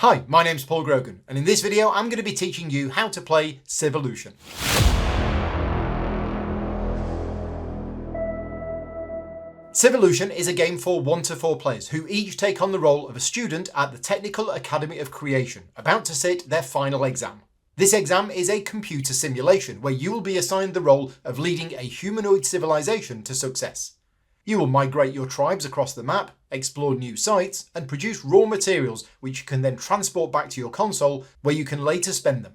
Hi, my name's Paul Grogan, and in this video I'm going to be teaching you how to play Civolution. Civolution is a game for 1 to 4 players who each take on the role of a student at the Technical Academy of Creation, about to sit their final exam. This exam is a computer simulation where you will be assigned the role of leading a humanoid civilization to success. You will migrate your tribes across the map, explore new sites, and produce raw materials which you can then transport back to your console where you can later spend them.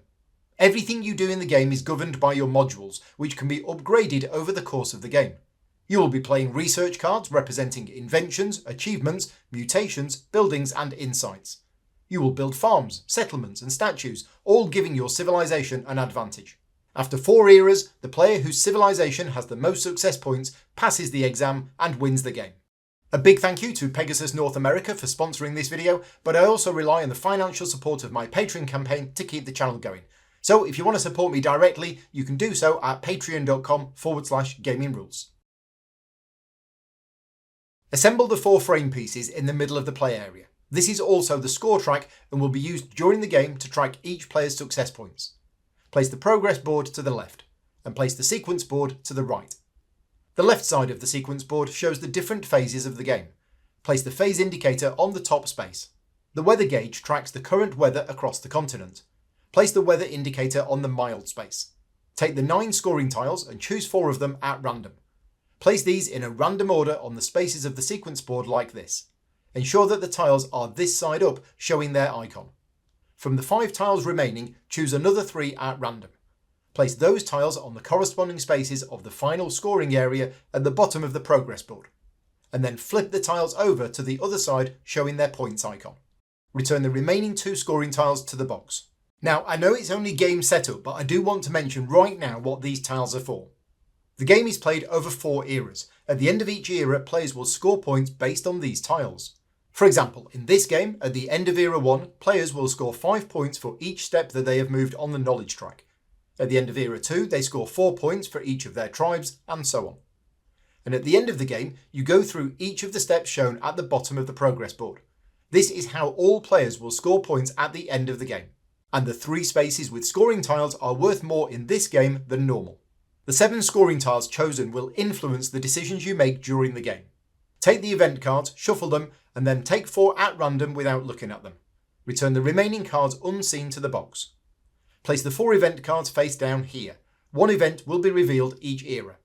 Everything you do in the game is governed by your modules, which can be upgraded over the course of the game. You will be playing research cards representing inventions, achievements, mutations, buildings, and insights. You will build farms, settlements, and statues, all giving your civilization an advantage. After 4 eras, the player whose civilization has the most success points passes the exam and wins the game. A big thank you to Pegasus North America for sponsoring this video, but I also rely on the financial support of my Patreon campaign to keep the channel going. So if you want to support me directly, you can do so at patreon.com/gamingrules. Assemble the 4 frame pieces in the middle of the play area. This is also the score track and will be used during the game to track each player's success points. Place the progress board to the left, and place the sequence board to the right. The left side of the sequence board shows the different phases of the game. Place the phase indicator on the top space. The weather gauge tracks the current weather across the continent. Place the weather indicator on the mild space. Take the 9 scoring tiles and choose 4 of them at random. Place these in a random order on the spaces of the sequence board like this. Ensure that the tiles are this side up, showing their icon. From the 5 tiles remaining, choose another 3 at random. Place those tiles on the corresponding spaces of the final scoring area at the bottom of the progress board, and then flip the tiles over to the other side, showing their points icon. Return the remaining 2 scoring tiles to the box. Now, I know it's only game setup, but I do want to mention right now what these tiles are for. The game is played over 4 eras. At the end of each era, players will score points based on these tiles. For example, in this game, at the end of Era 1, players will score 5 points for each step that they have moved on the knowledge track. At the end of Era 2, they score 4 points for each of their tribes, and so on. And at the end of the game, you go through each of the steps shown at the bottom of the progress board. This is how all players will score points at the end of the game. And the 3 spaces with scoring tiles are worth more in this game than normal. The 7 scoring tiles chosen will influence the decisions you make during the game. Take the event cards, shuffle them, and then take 4 at random without looking at them. Return the remaining cards unseen to the box. Place the 4 event cards face down here. 1 event will be revealed each era.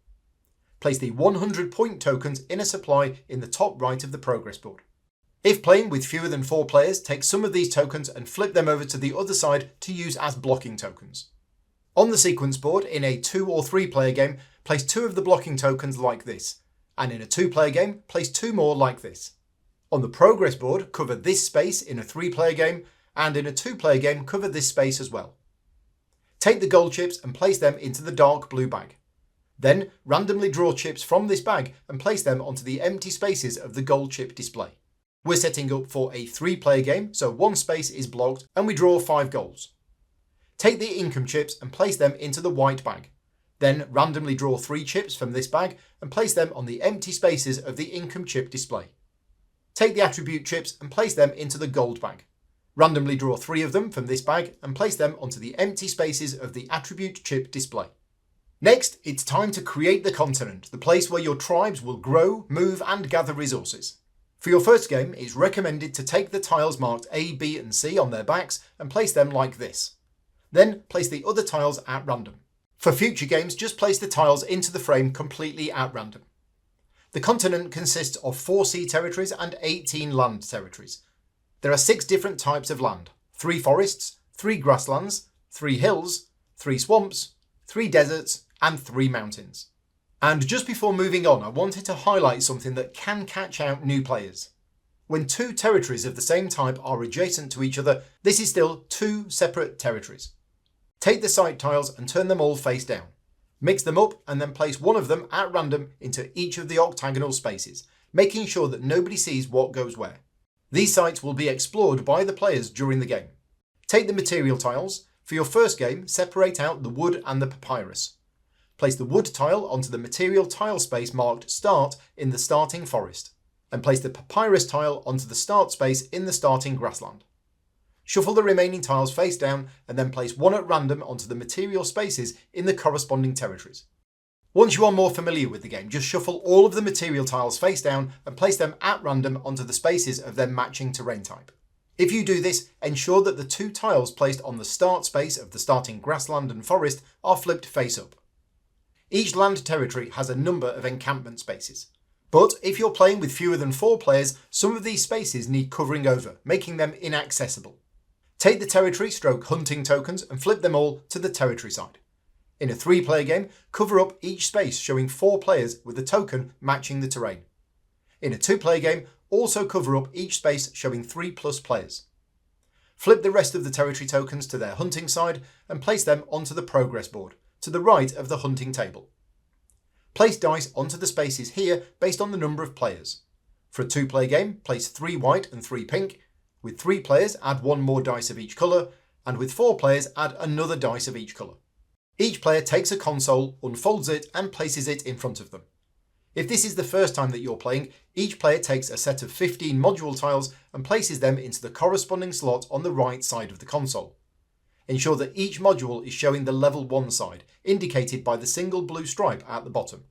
Place the 100 point tokens in a supply in the top right of the progress board. If playing with fewer than 4 players, take some of these tokens and flip them over to the other side to use as blocking tokens. On the sequence board, in a 2 or 3 player game, place 2 of the blocking tokens like this, and in a 2 player game, place 2 more like this. On the progress board, cover this space in a 3 player game, and in a 2 player game, cover this space as well. Take the gold chips and place them into the dark blue bag. Then randomly draw chips from this bag and place them onto the empty spaces of the gold chip display. We're setting up for a 3 player game, so 1 space is blocked and we draw 5 golds. Take the income chips and place them into the white bag. Then randomly draw 3 chips from this bag and place them on the empty spaces of the income chip display. Take the attribute chips and place them into the gold bag. Randomly draw 3 of them from this bag and place them onto the empty spaces of the attribute chip display. Next, it's time to create the continent, the place where your tribes will grow, move, and gather resources. For your first game, it's recommended to take the tiles marked A, B, and C on their backs and place them like this. Then place the other tiles at random. For future games, just place the tiles into the frame completely at random. The continent consists of 4 sea territories and 18 land territories. There are 6 different types of land: 3 forests, 3 grasslands, 3 hills, 3 swamps, 3 deserts, and 3 mountains. And just before moving on, I wanted to highlight something that can catch out new players. When 2 territories of the same type are adjacent to each other, this is still 2 separate territories. Take the site tiles and turn them all face down. Mix them up and then place one of them at random into each of the octagonal spaces, making sure that nobody sees what goes where. These sites will be explored by the players during the game. Take the material tiles. For your first game, separate out the wood and the papyrus. Place the wood tile onto the material tile space marked Start in the starting forest, and place the papyrus tile onto the start space in the starting grassland. Shuffle the remaining tiles face down and then place one at random onto the material spaces in the corresponding territories. Once you are more familiar with the game, just shuffle all of the material tiles face down and place them at random onto the spaces of their matching terrain type. If you do this, ensure that the two tiles placed on the start space of the starting grassland and forest are flipped face up. Each land territory has a number of encampment spaces. But if you're playing with fewer than 4 players, some of these spaces need covering over, making them inaccessible. Take the territory / hunting tokens and flip them all to the territory side. In a 3-player game, cover up each space showing 4 players with a token matching the terrain. In a 2-player game, also cover up each space showing 3+ players. Flip the rest of the territory tokens to their hunting side and place them onto the progress board, to the right of the hunting table. Place dice onto the spaces here based on the number of players. For a 2-player game, place 3 white and 3 pink. With 3 players, add 1 more dice of each colour, and with 4 players, add another dice of each colour. Each player takes a console, unfolds it, and places it in front of them. If this is the first time that you're playing, each player takes a set of 15 module tiles and places them into the corresponding slot on the right side of the console. Ensure that each module is showing the level 1 side, indicated by the single blue stripe at the bottom.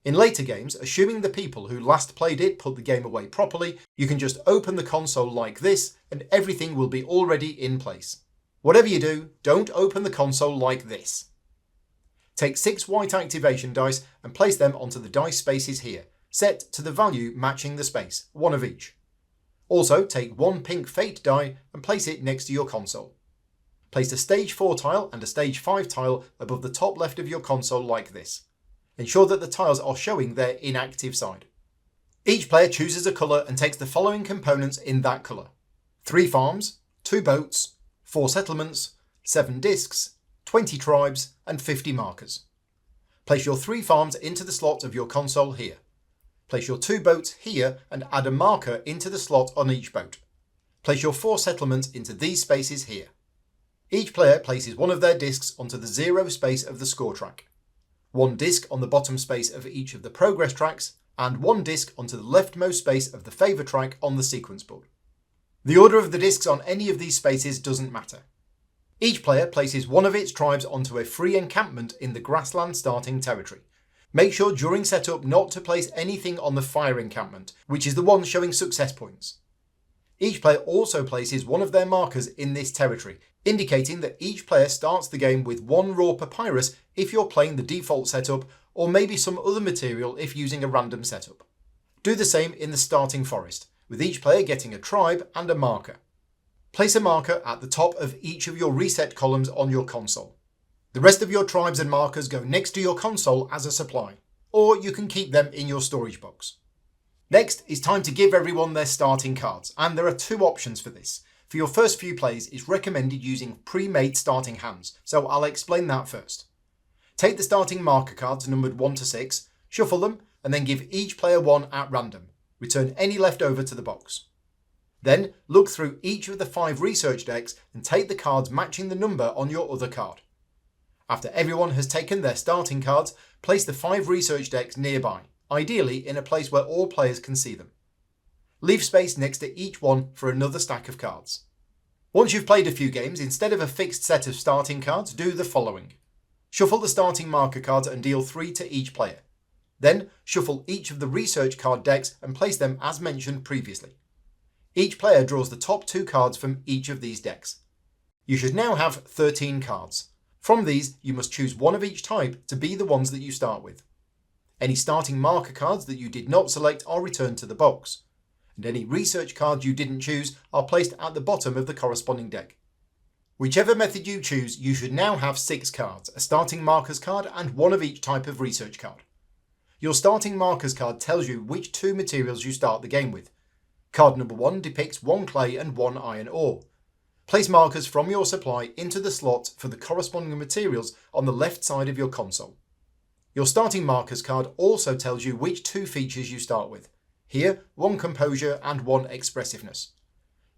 In later games, assuming the people who last played it put the game away properly, you can just open the console like this and everything will be already in place. Whatever you do, don't open the console like this. Take 6 white activation dice and place them onto the dice spaces here, set to the value matching the space, 1 of each. Also, take 1 pink fate die and place it next to your console. Place a stage 4 tile and a stage 5 tile above the top left of your console like this. Ensure that the tiles are showing their inactive side. Each player chooses a colour and takes the following components in that colour: 3 farms, 2 boats, 4 settlements, 7 discs, 20 tribes, and 50 markers. Place your 3 farms into the slot of your console here. Place your 2 boats here and add a marker into the slot on each boat. Place your 4 settlements into these spaces here. Each player places one of their discs onto the 0 space of the score track, 1 disc on the bottom space of each of the progress tracks, and 1 disc onto the leftmost space of the favour track on the sequence board. The order of the discs on any of these spaces doesn't matter. Each player places one of its tribes onto a free encampment in the grassland starting territory. Make sure during setup not to place anything on the fire encampment, which is the one showing success points. Each player also places one of their markers in this territory, indicating that each player starts the game with 1 raw papyrus if you're playing the default setup, or maybe some other material if using a random setup. Do the same in the starting forest, with each player getting a tribe and a marker. Place a marker at the top of each of your reset columns on your console. The rest of your tribes and markers go next to your console as a supply, or you can keep them in your storage box. Next, it's time to give everyone their starting cards, and there are 2 options for this. For your first few plays, it's recommended using pre-made starting hands, so I'll explain that first. Take the starting marker cards numbered 1 to 6, shuffle them, and then give each player 1 at random. Return any left over to the box. Then look through each of the 5 research decks and take the cards matching the number on your other card. After everyone has taken their starting cards, place the 5 research decks nearby, ideally in a place where all players can see them. Leave space next to each one for another stack of cards. Once you've played a few games, instead of a fixed set of starting cards, do the following. Shuffle the starting marker cards and deal 3 to each player. Then shuffle each of the research card decks and place them as mentioned previously. Each player draws the top 2 cards from each of these decks. You should now have 13 cards. From these, you must choose 1 of each type to be the ones that you start with. Any starting marker cards that you did not select are returned to the box, and any research cards you didn't choose are placed at the bottom of the corresponding deck. Whichever method you choose, you should now have 6 cards, a starting markers card and 1 of each type of research card. Your starting markers card tells you which 2 materials you start the game with. Card number 1 depicts 1 clay and 1 iron ore. Place markers from your supply into the slot for the corresponding materials on the left side of your console. Your starting markers card also tells you which 2 features you start with. Here, 1 composure and 1 expressiveness.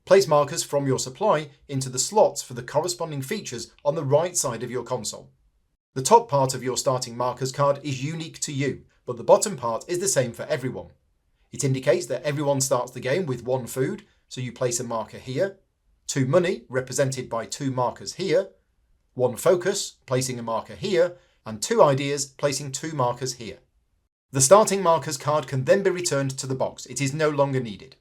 Place markers from your supply into the slots for the corresponding features on the right side of your console. The top part of your starting markers card is unique to you, but the bottom part is the same for everyone. It indicates that everyone starts the game with 1 food, so you place a marker here. 2 money, represented by 2 markers here, 1 focus, placing a marker here, and 2 ideas, placing 2 markers here. The starting markers card can then be returned to the box. It is no longer needed.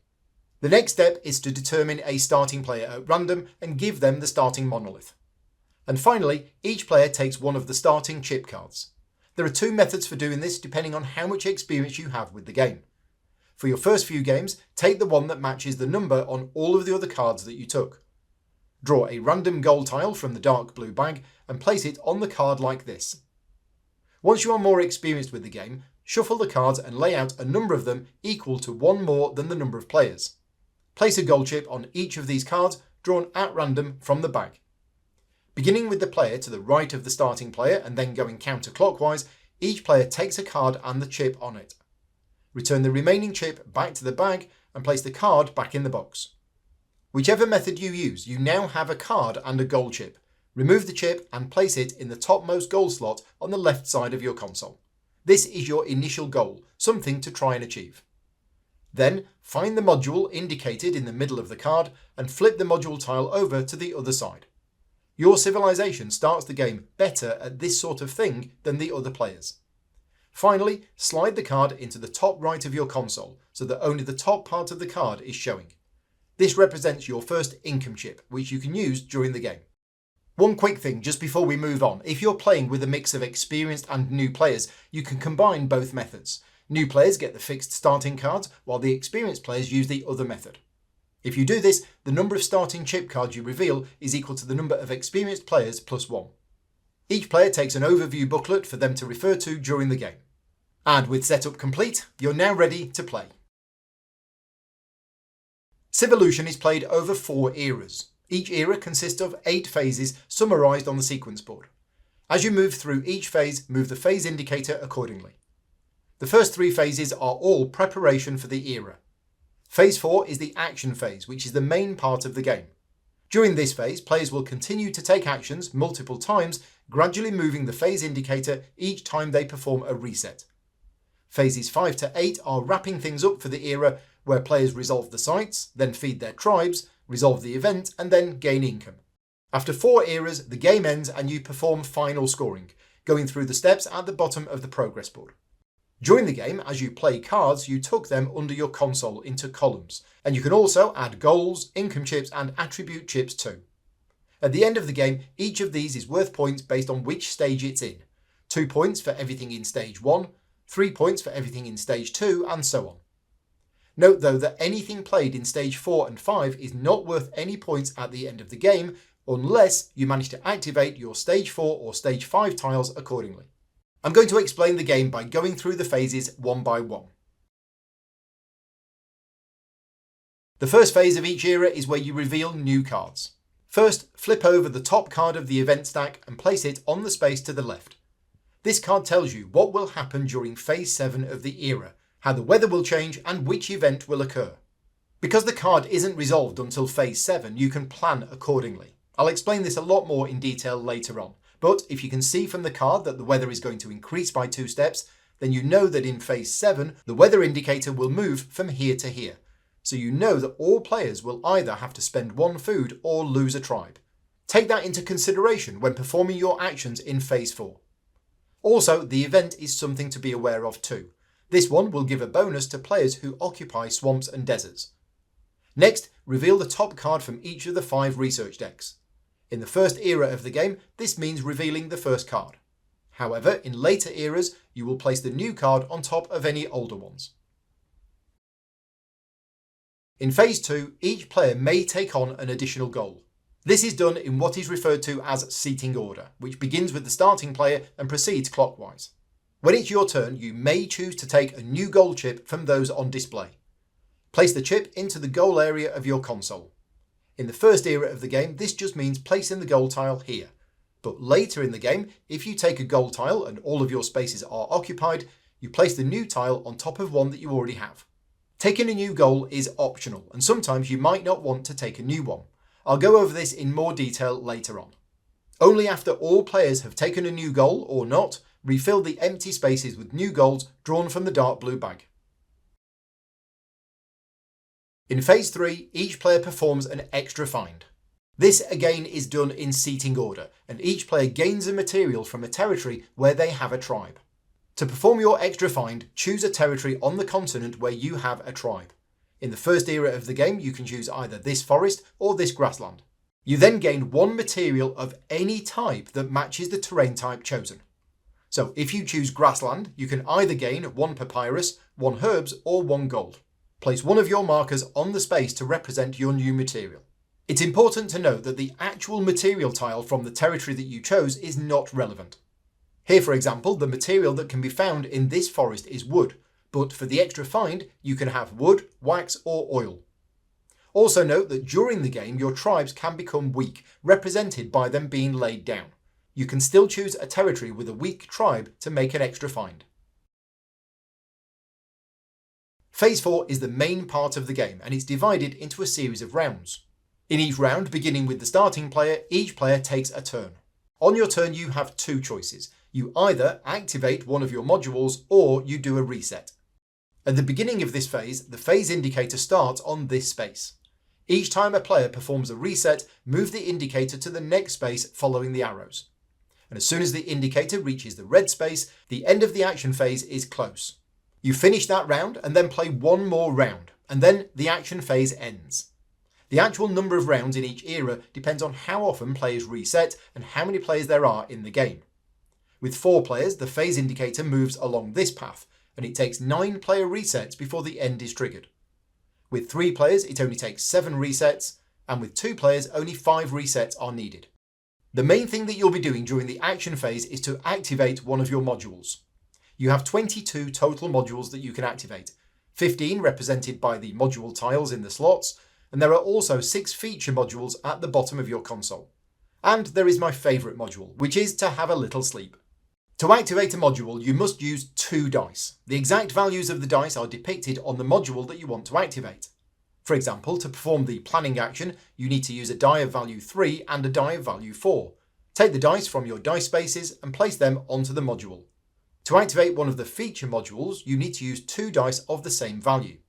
The next step is to determine a starting player at random and give them the starting monolith. And finally, each player takes one of the starting chip cards. There are 2 methods for doing this depending on how much experience you have with the game. For your first few games, take the one that matches the number on all of the other cards that you took. Draw a random goal tile from the dark blue bag and place it on the card like this. Once you are more experienced with the game, shuffle the cards and lay out a number of them equal to 1 more than the number of players. Place a goal chip on each of these cards drawn at random from the bag. Beginning with the player to the right of the starting player and then going counterclockwise, each player takes a card and the chip on it. Return the remaining chip back to the bag and place the card back in the box. Whichever method you use, you now have a card and a goal chip. Remove the chip and place it in the topmost goal slot on the left side of your console. This is your initial goal, something to try and achieve. Then, find the module indicated in the middle of the card and flip the module tile over to the other side. Your civilization starts the game better at this sort of thing than the other players. Finally, slide the card into the top right of your console so that only the top part of the card is showing. This represents your first income chip, which you can use during the game. One quick thing just before we move on, if you're playing with a mix of experienced and new players, you can combine both methods. New players get the fixed starting cards, while the experienced players use the other method. If you do this, the number of starting chip cards you reveal is equal to the number of experienced players plus 1. Each player takes an overview booklet for them to refer to during the game. And with setup complete, you're now ready to play. Civolution is played over 4 eras. Each era consists of 8 phases summarised on the sequence board. As you move through each phase, move the phase indicator accordingly. The first 3 phases are all preparation for the era. Phase 4 is the action phase, which is the main part of the game. During this phase, players will continue to take actions multiple times, gradually moving the phase indicator each time they perform a reset. Phases 5 to 8 are wrapping things up for the era, where players resolve the sites, then feed their tribes, resolve the event, and then gain income. After 4 eras, the game ends and you perform final scoring, going through the steps at the bottom of the progress board. During the game, as you play cards, you tuck them under your console into columns, and you can also add goals, income chips, and attribute chips too. At the end of the game, each of these is worth points based on which stage it's in. 2 points for everything in stage 1, 3 points for everything in stage 2, and so on. Note though that anything played in stage 4 and 5 is not worth any points at the end of the game, unless you manage to activate your stage 4 or stage 5 tiles accordingly. I'm going to explain the game by going through the phases one by one. The first phase of each era is where you reveal new cards. First, flip over the top card of the event stack and place it on the space to the left. This card tells you what will happen during phase 7 of the era, how the weather will change and which event will occur. Because the card isn't resolved until phase 7, you can plan accordingly. I'll explain this a lot more in detail later on. But if you can see from the card that the weather is going to increase by 2 steps, then you know that in phase 7, the weather indicator will move from here to here. So you know that all players will either have to spend 1 food or lose a tribe. Take that into consideration when performing your actions in phase 4. Also, the event is something to be aware of too. This one will give a bonus to players who occupy swamps and deserts. Next, reveal the top card from each of the 5 research decks. In the first era of the game, this means revealing the first card. However, in later eras, you will place the new card on top of any older ones. In phase 2, each player may take on an additional goal. This is done in what is referred to as seating order, which begins with the starting player and proceeds clockwise. When it's your turn, you may choose to take a new goal chip from those on display. Place the chip into the goal area of your console. In the first era of the game, this just means placing the goal tile here. But later in the game, if you take a goal tile and all of your spaces are occupied, you place the new tile on top of one that you already have. Taking a new goal is optional, and sometimes you might not want to take a new one. I'll go over this in more detail later on. Only after all players have taken a new goal or not, refill the empty spaces with new goals drawn from the dark blue bag. In phase 3, each player performs an extra find. This again is done in seating order, and each player gains a material from a territory where they have a tribe. To perform your extra find, choose a territory on the continent where you have a tribe. In the first era of the game, you can choose either this forest or this grassland. You then gain one material of any type that matches the terrain type chosen. So if you choose grassland, you can either gain 1 papyrus, 1 herbs, or 1 gold. Place one of your markers on the space to represent your new material. It's important to note that the actual material tile from the territory that you chose is not relevant. Here, for example, the material that can be found in this forest is wood, but for the extra find, you can have wood, wax, or oil. Also note that during the game, your tribes can become weak, represented by them being laid down. You can still choose a territory with a weak tribe to make an extra find. Phase 4 is the main part of the game, and it's divided into a series of rounds. In each round, beginning with the starting player, each player takes a turn. On your turn, you have 2 choices. You either activate one of your modules or you do a reset. At the beginning of this phase, the phase indicator starts on this space. Each time a player performs a reset, move the indicator to the next space following the arrows. And as soon as the indicator reaches the red space, the end of the action phase is close. You finish that round and then play one more round, and then the action phase ends. The actual number of rounds in each era depends on how often players reset and how many players there are in the game. With 4 players, the phase indicator moves along this path, and it takes 9 player resets before the end is triggered. With 3 players, it only takes 7 resets, and with 2 players, only 5 resets are needed. The main thing that you'll be doing during the action phase is to activate one of your modules. You have 22 total modules that you can activate, 15 represented by the module tiles in the slots, and there are also 6 feature modules at the bottom of your console. And there is my favourite module, which is to have a little sleep. To activate a module, you must use 2 dice. The exact values of the dice are depicted on the module that you want to activate. For example, to perform the planning action, you need to use a die of value 3 and a die of value 4. Take the dice from your dice spaces and place them onto the module. To activate one of the feature modules, you need to use 2 dice of the same value.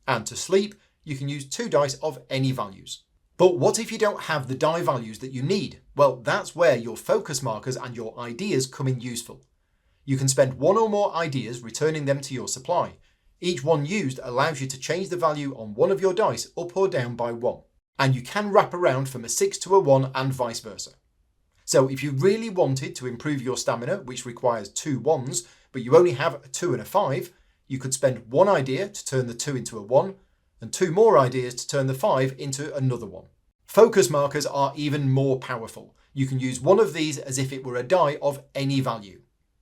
And to sleep, you can use 2 dice of any values. But what if you don't have the die values that you need? Well, that's where your focus markers and your ideas come in useful. You can spend 1 or more ideas returning them to your supply. Each one used allows you to change the value on one of your dice up or down by 1. And you can wrap around from a 6 to a 1 and vice versa. So if you really wanted to improve your stamina, which requires 2 1s, but you only have a 2 and a 5, you could spend 1 idea to turn the 2 into a 1, and 2 more ideas to turn the 5 into another 1. Focus markers are even more powerful. You can use one of these as if it were a die of any value.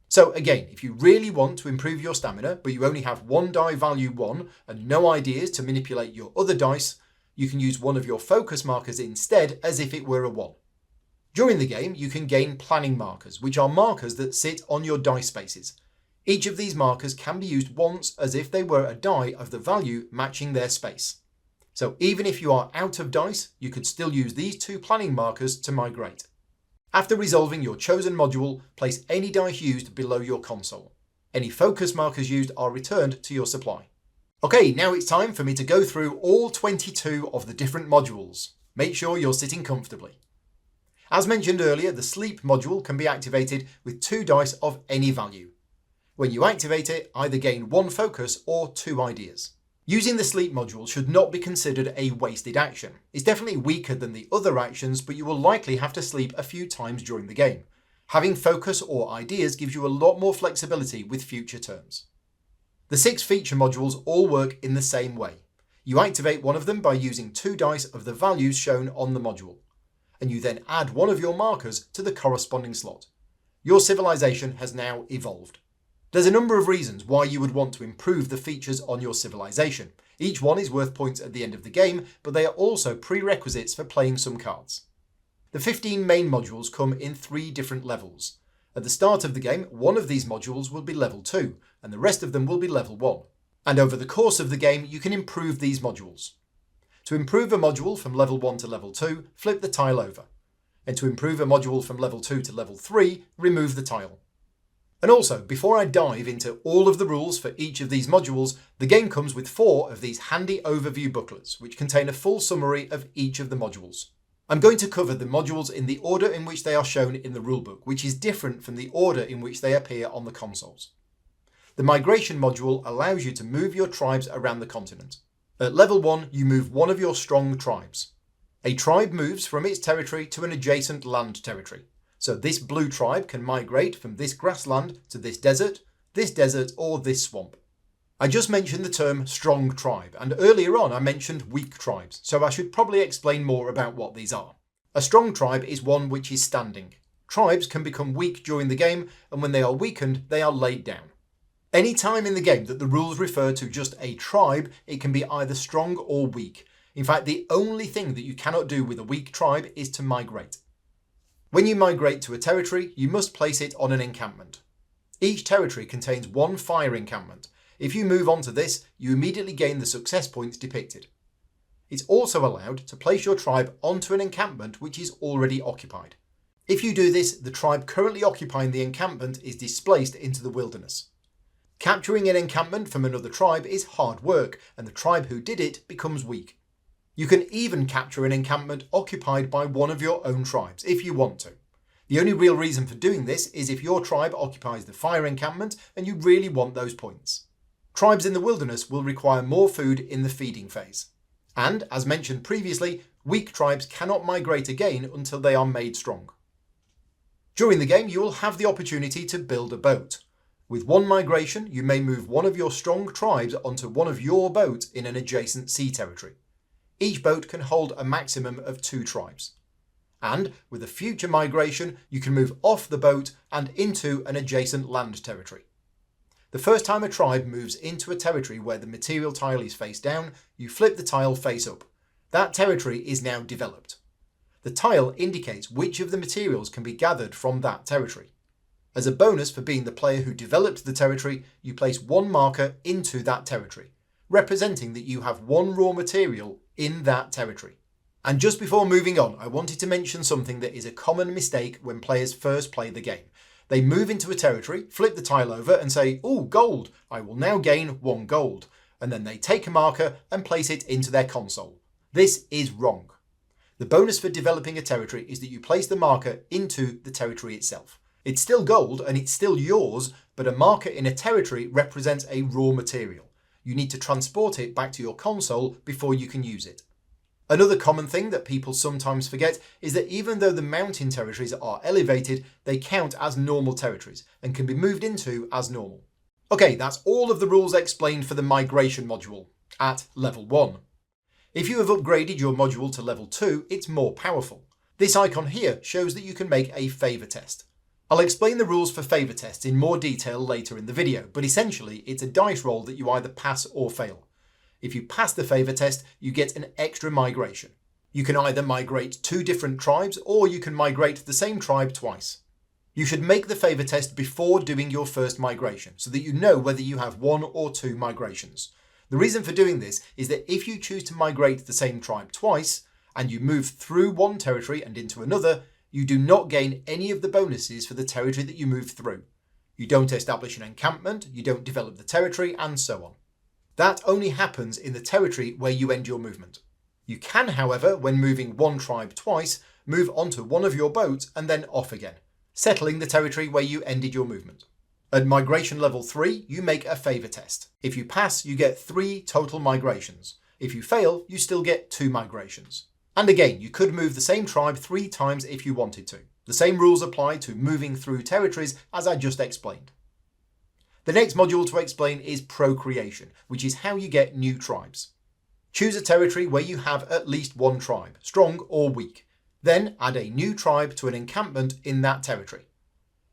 So again, if you really want to improve your stamina, but you only have 1 die value 1 and no ideas to manipulate your other dice, you can use one of your focus markers instead as if it were a 1. During the game, you can gain planning markers, which are markers that sit on your dice spaces. Each of these markers can be used once as if they were a die of the value matching their space. So even if you are out of dice, you could still use these 2 planning markers to migrate. After resolving your chosen module, place any dice used below your console. Any focus markers used are returned to your supply. Okay, now it's time for me to go through all 22 of the different modules. Make sure you're sitting comfortably. As mentioned earlier, the sleep module can be activated with 2 dice of any value. When you activate it, either gain 1 focus or 2 ideas. Using the sleep module should not be considered a wasted action. It's definitely weaker than the other actions, but you will likely have to sleep a few times during the game. Having focus or ideas gives you a lot more flexibility with future turns. The 6 feature modules all work in the same way. You activate one of them by using 2 dice of the values shown on the module, and you then add one of your markers to the corresponding slot. Your civilization has now evolved. There's a number of reasons why you would want to improve the features on your civilization. Each one is worth points at the end of the game, but they are also prerequisites for playing some cards. The 15 main modules come in 3 different levels. At the start of the game, one of these modules will be level 2, and the rest of them will be level 1. And over the course of the game, you can improve these modules. To improve a module from level 1 to level 2, flip the tile over. And to improve a module from level 2 to level 3, remove the tile. And also, before I dive into all of the rules for each of these modules, the game comes with 4 of these handy overview booklets, which contain a full summary of each of the modules. I'm going to cover the modules in the order in which they are shown in the rulebook, which is different from the order in which they appear on the consoles. The migration module allows you to move your tribes around the continent. At level 1, you move one of your strong tribes. A tribe moves from its territory to an adjacent land territory. So this blue tribe can migrate from this grassland to this desert, or this swamp. I just mentioned the term strong tribe, and earlier on I mentioned weak tribes, so I should probably explain more about what these are. A strong tribe is one which is standing. Tribes can become weak during the game, and when they are weakened, they are laid down. Any time in the game that the rules refer to just a tribe, it can be either strong or weak. In fact, the only thing that you cannot do with a weak tribe is to migrate. When you migrate to a territory, you must place it on an encampment. Each territory contains one fire encampment. If you move on to this, you immediately gain the success points depicted. It's also allowed to place your tribe onto an encampment which is already occupied. If you do this, the tribe currently occupying the encampment is displaced into the wilderness. Capturing an encampment from another tribe is hard work, and the tribe who did it becomes weak. You can even capture an encampment occupied by one of your own tribes, if you want to. The only real reason for doing this is if your tribe occupies the fire encampment and you really want those points. Tribes in the wilderness will require more food in the feeding phase. And, as mentioned previously, weak tribes cannot migrate again until they are made strong. During the game, you will have the opportunity to build a boat. With one migration, you may move one of your strong tribes onto one of your boats in an adjacent sea territory. Each boat can hold a maximum of 2 tribes. And, with a future migration, you can move off the boat and into an adjacent land territory. The first time a tribe moves into a territory where the material tile is face down, you flip the tile face up. That territory is now developed. The tile indicates which of the materials can be gathered from that territory. As a bonus for being the player who developed the territory, you place one marker into that territory, representing that you have one raw material in that territory. And just before moving on, I wanted to mention something that is a common mistake when players first play the game. They move into a territory, flip the tile over and say, "Ooh, gold, I will now gain 1 gold." And then they take a marker and place it into their console. This is wrong. The bonus for developing a territory is that you place the marker into the territory itself. It's still gold and it's still yours, but a marker in a territory represents a raw material. You need to transport it back to your console before you can use it. Another common thing that people sometimes forget is that even though the mountain territories are elevated, they count as normal territories and can be moved into as normal. Okay, that's all of the rules explained for the migration module at level 1. If you have upgraded your module to level 2, it's more powerful. This icon here shows that you can make a favour test. I'll explain the rules for favour tests in more detail later in the video, but essentially it's a dice roll that you either pass or fail. If you pass the favour test, you get an extra migration. You can either migrate 2 different tribes or you can migrate the same tribe twice. You should make the favour test before doing your first migration so that you know whether you have 1 or 2 migrations. The reason for doing this is that if you choose to migrate the same tribe twice and you move through one territory and into another, you do not gain any of the bonuses for the territory that you move through. You don't establish an encampment, you don't develop the territory, and so on. That only happens in the territory where you end your movement. You can, however, when moving one tribe twice, move onto one of your boats and then off again, settling the territory where you ended your movement. At migration level 3, you make a favour test. If you pass, you get 3 total migrations. If you fail, you still get 2 migrations. And again, you could move the same tribe 3 times if you wanted to. The same rules apply to moving through territories as I just explained. The next module to explain is procreation, which is how you get new tribes. Choose a territory where you have at least 1 tribe, strong or weak. Then add a new tribe to an encampment in that territory.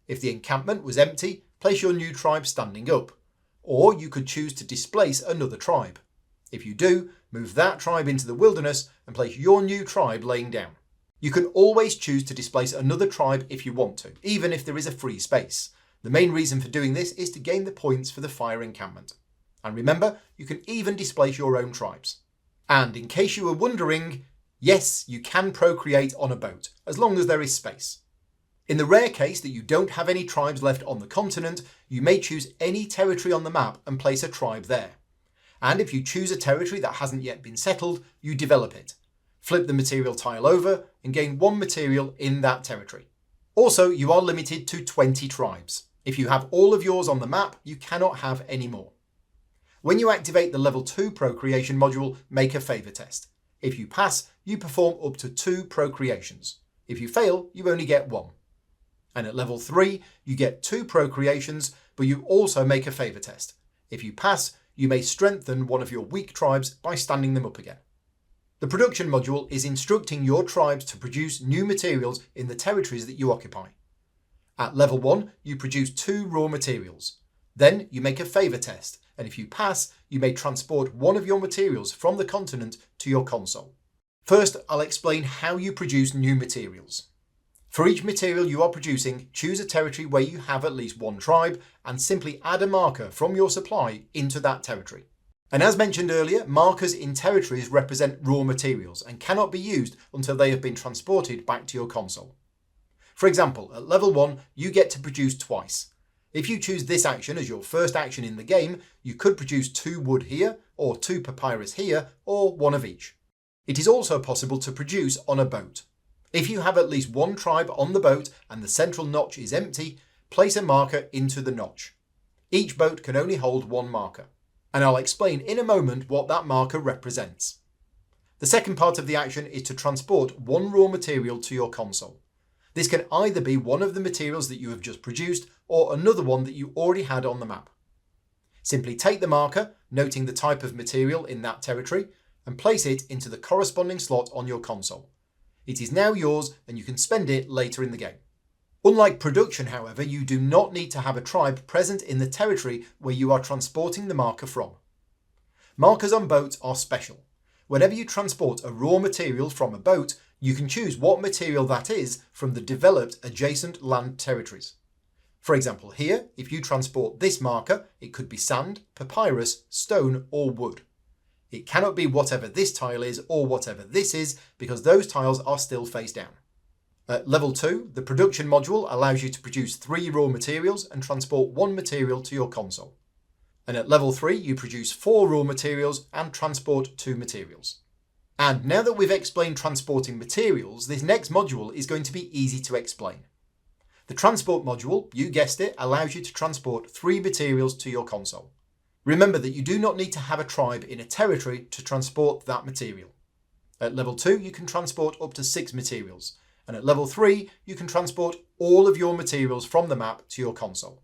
If the encampment was empty, place your new tribe standing up. Or you could choose to displace another tribe. If you do, move that tribe into the wilderness and place your new tribe laying down. You can always choose to displace another tribe if you want to, even if there is a free space. The main reason for doing this is to gain the points for the fire encampment. And remember, you can even displace your own tribes. And in case you were wondering, yes, you can procreate on a boat, as long as there is space. In the rare case that you don't have any tribes left on the continent, you may choose any territory on the map and place a tribe there. And if you choose a territory that hasn't yet been settled, you develop it. Flip the material tile over and gain 1 material in that territory. Also, you are limited to 20 tribes. If you have all of yours on the map, you cannot have any more. When you activate the level 2 procreation module, make a favour test. If you pass, you perform up to 2 procreations. If you fail, you only get 1. And at level 3, you get 2 procreations, but you also make a favour test. If you pass, you may strengthen one of your weak tribes by standing them up again. The production module is instructing your tribes to produce new materials in the territories that you occupy. At level 1, you produce 2 raw materials. Then you make a favour test, and if you pass, you may transport one of your materials from the continent to your console. First, I'll explain how you produce new materials. For each material you are producing, choose a territory where you have at least 1 tribe and simply add a marker from your supply into that territory. And as mentioned earlier, markers in territories represent raw materials and cannot be used until they have been transported back to your console. For example, at level 1, you get to produce twice. If you choose this action as your first action in the game, you could produce 2 wood here, or 2 papyrus here, or 1 of each. It is also possible to produce on a boat. If you have at least 1 tribe on the boat and the central notch is empty, place a marker into the notch. Each boat can only hold 1 marker, and I'll explain in a moment what that marker represents. The second part of the action is to transport 1 raw material to your console. This can either be one of the materials that you have just produced or another one that you already had on the map. Simply take the marker, noting the type of material in that territory, and place it into the corresponding slot on your console. It is now yours and you can spend it later in the game. Unlike production, however, you do not need to have a tribe present in the territory where you are transporting the marker from. Markers on boats are special. Whenever you transport a raw material from a boat, you can choose what material that is from the developed adjacent land territories. For example, here, if you transport this marker, it could be sand, papyrus, stone, or wood. It cannot be whatever this tile is or whatever this is, because those tiles are still face down. At level 2, the production module allows you to produce 3 raw materials and transport 1 material to your console. And at level 3, you produce 4 raw materials and transport 2 materials. And now that we've explained transporting materials, this next module is going to be easy to explain. The transport module, you guessed it, allows you to transport 3 materials to your console. Remember that you do not need to have a tribe in a territory to transport that material. At level 2, you can transport up to 6 materials, and at level 3, you can transport all of your materials from the map to your console.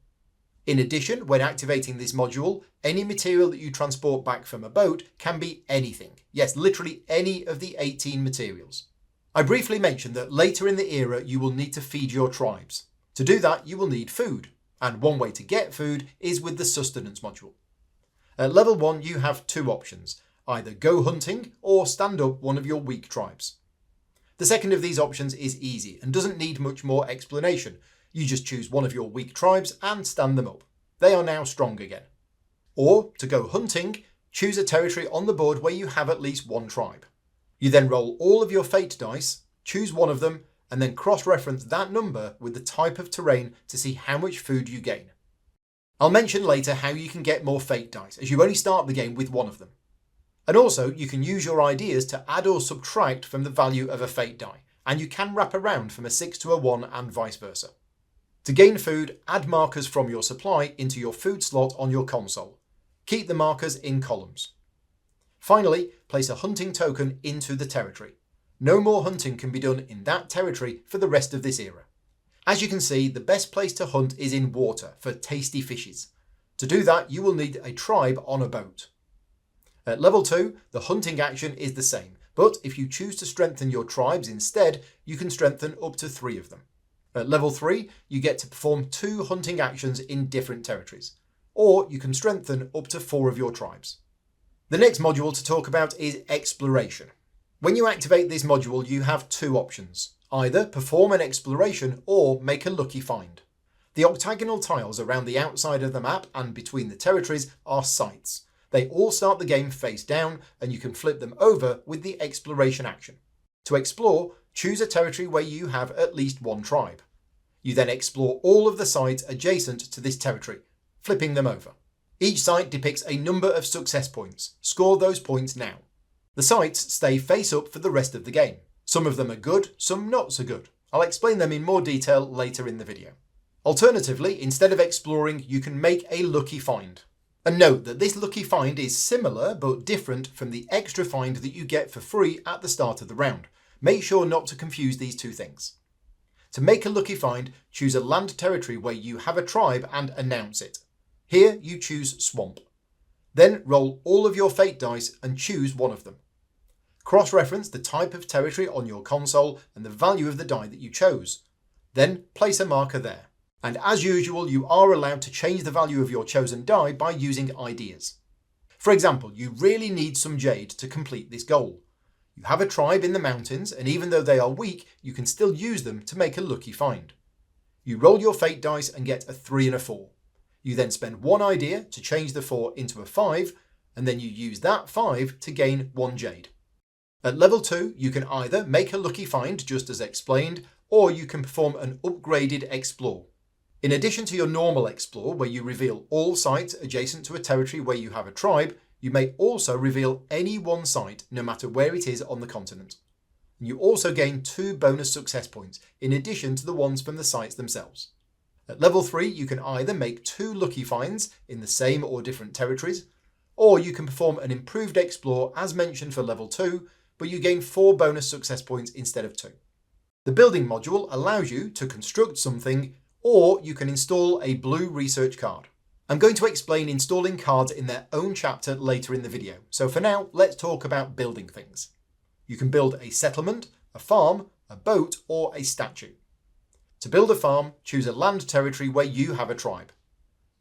In addition, when activating this module, any material that you transport back from a boat can be anything. Yes, literally any of the 18 materials. I briefly mentioned that later in the era you will need to feed your tribes. To do that, you will need food, and one way to get food is with the sustenance module. At level 1, you have 2 options, either go hunting or stand up one of your weak tribes. The second of these options is easy and doesn't need much more explanation. You just choose one of your weak tribes and stand them up. They are now strong again. Or, to go hunting, choose a territory on the board where you have at least 1 tribe. You then roll all of your fate dice, choose one of them, and then cross-reference that number with the type of terrain to see how much food you gain. I'll mention later how you can get more fate dice, as you only start the game with 1 of them. And also, you can use your ideas to add or subtract from the value of a fate die, and you can wrap around from a 6 to a 1 and vice versa. To gain food, add markers from your supply into your food slot on your console. Keep the markers in columns. Finally, place a hunting token into the territory. No more hunting can be done in that territory for the rest of this era. As you can see, the best place to hunt is in water for tasty fishes. To do that, you will need a tribe on a boat. At level 2, the hunting action is the same, but if you choose to strengthen your tribes instead, you can strengthen up to 3 of them. At level 3, you get to perform 2 hunting actions in different territories, or you can strengthen up to 4 of your tribes. The next module to talk about is exploration. When you activate this module, you have 2 options. Either perform an exploration or make a lucky find. The octagonal tiles around the outside of the map and between the territories are sites. They all start the game face down and you can flip them over with the exploration action. To explore, choose a territory where you have at least 1 tribe. You then explore all of the sites adjacent to this territory, flipping them over. Each site depicts a number of success points. Score those points now. The sites stay face up for the rest of the game. Some of them are good, some not so good. I'll explain them in more detail later in the video. Alternatively, instead of exploring, you can make a lucky find. And note that this lucky find is similar but different from the extra find that you get for free at the start of the round. Make sure not to confuse these two things. To make a lucky find, choose a land territory where you have a tribe and announce it. Here you choose Swamp. Then roll all of your fate dice and choose one of them. Cross-reference the type of territory on your console and the value of the die that you chose. Then place a marker there. And as usual, you are allowed to change the value of your chosen die by using ideas. For example, you really need some jade to complete this goal. You have a tribe in the mountains, and even though they are weak, you can still use them to make a lucky find. You roll your fate dice and get a 3 and a 4. You then spend one idea to change the 4 into a 5, and then you use that 5 to gain 1 jade. At level 2, you can either make a lucky find, just as explained, or you can perform an upgraded explore. In addition to your normal explore, where you reveal all sites adjacent to a territory where you have a tribe, you may also reveal any one site, no matter where it is on the continent. And you also gain 2 bonus success points, in addition to the ones from the sites themselves. At level 3, you can either make 2 lucky finds in the same or different territories, or you can perform an improved explore as mentioned for level 2, but you gain 4 bonus success points instead of 2. The building module allows you to construct something, or you can install a blue research card. I'm going to explain installing cards in their own chapter later in the video, so for now, let's talk about building things. You can build a settlement, a farm, a boat, or a statue. To build a farm, choose a land territory where you have a tribe.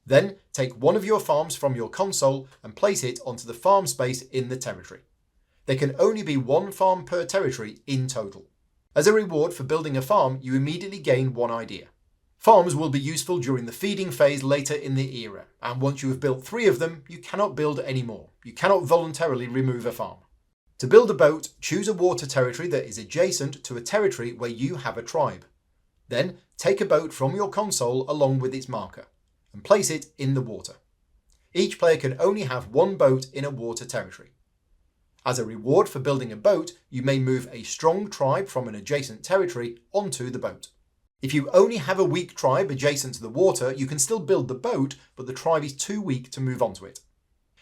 Then, take one of your farms from your console and place it onto the farm space in the territory. There can only be 1 farm per territory in total. As a reward for building a farm, you immediately gain 1 idea. Farms will be useful during the feeding phase later in the era, and once you have built 3 of them, you cannot build any more. You cannot voluntarily remove a farm. To build a boat, choose a water territory that is adjacent to a territory where you have a tribe. Then, take a boat from your console along with its marker, and place it in the water. Each player can only have 1 boat in a water territory. As a reward for building a boat, you may move a strong tribe from an adjacent territory onto the boat. If you only have a weak tribe adjacent to the water, you can still build the boat, but the tribe is too weak to move onto it.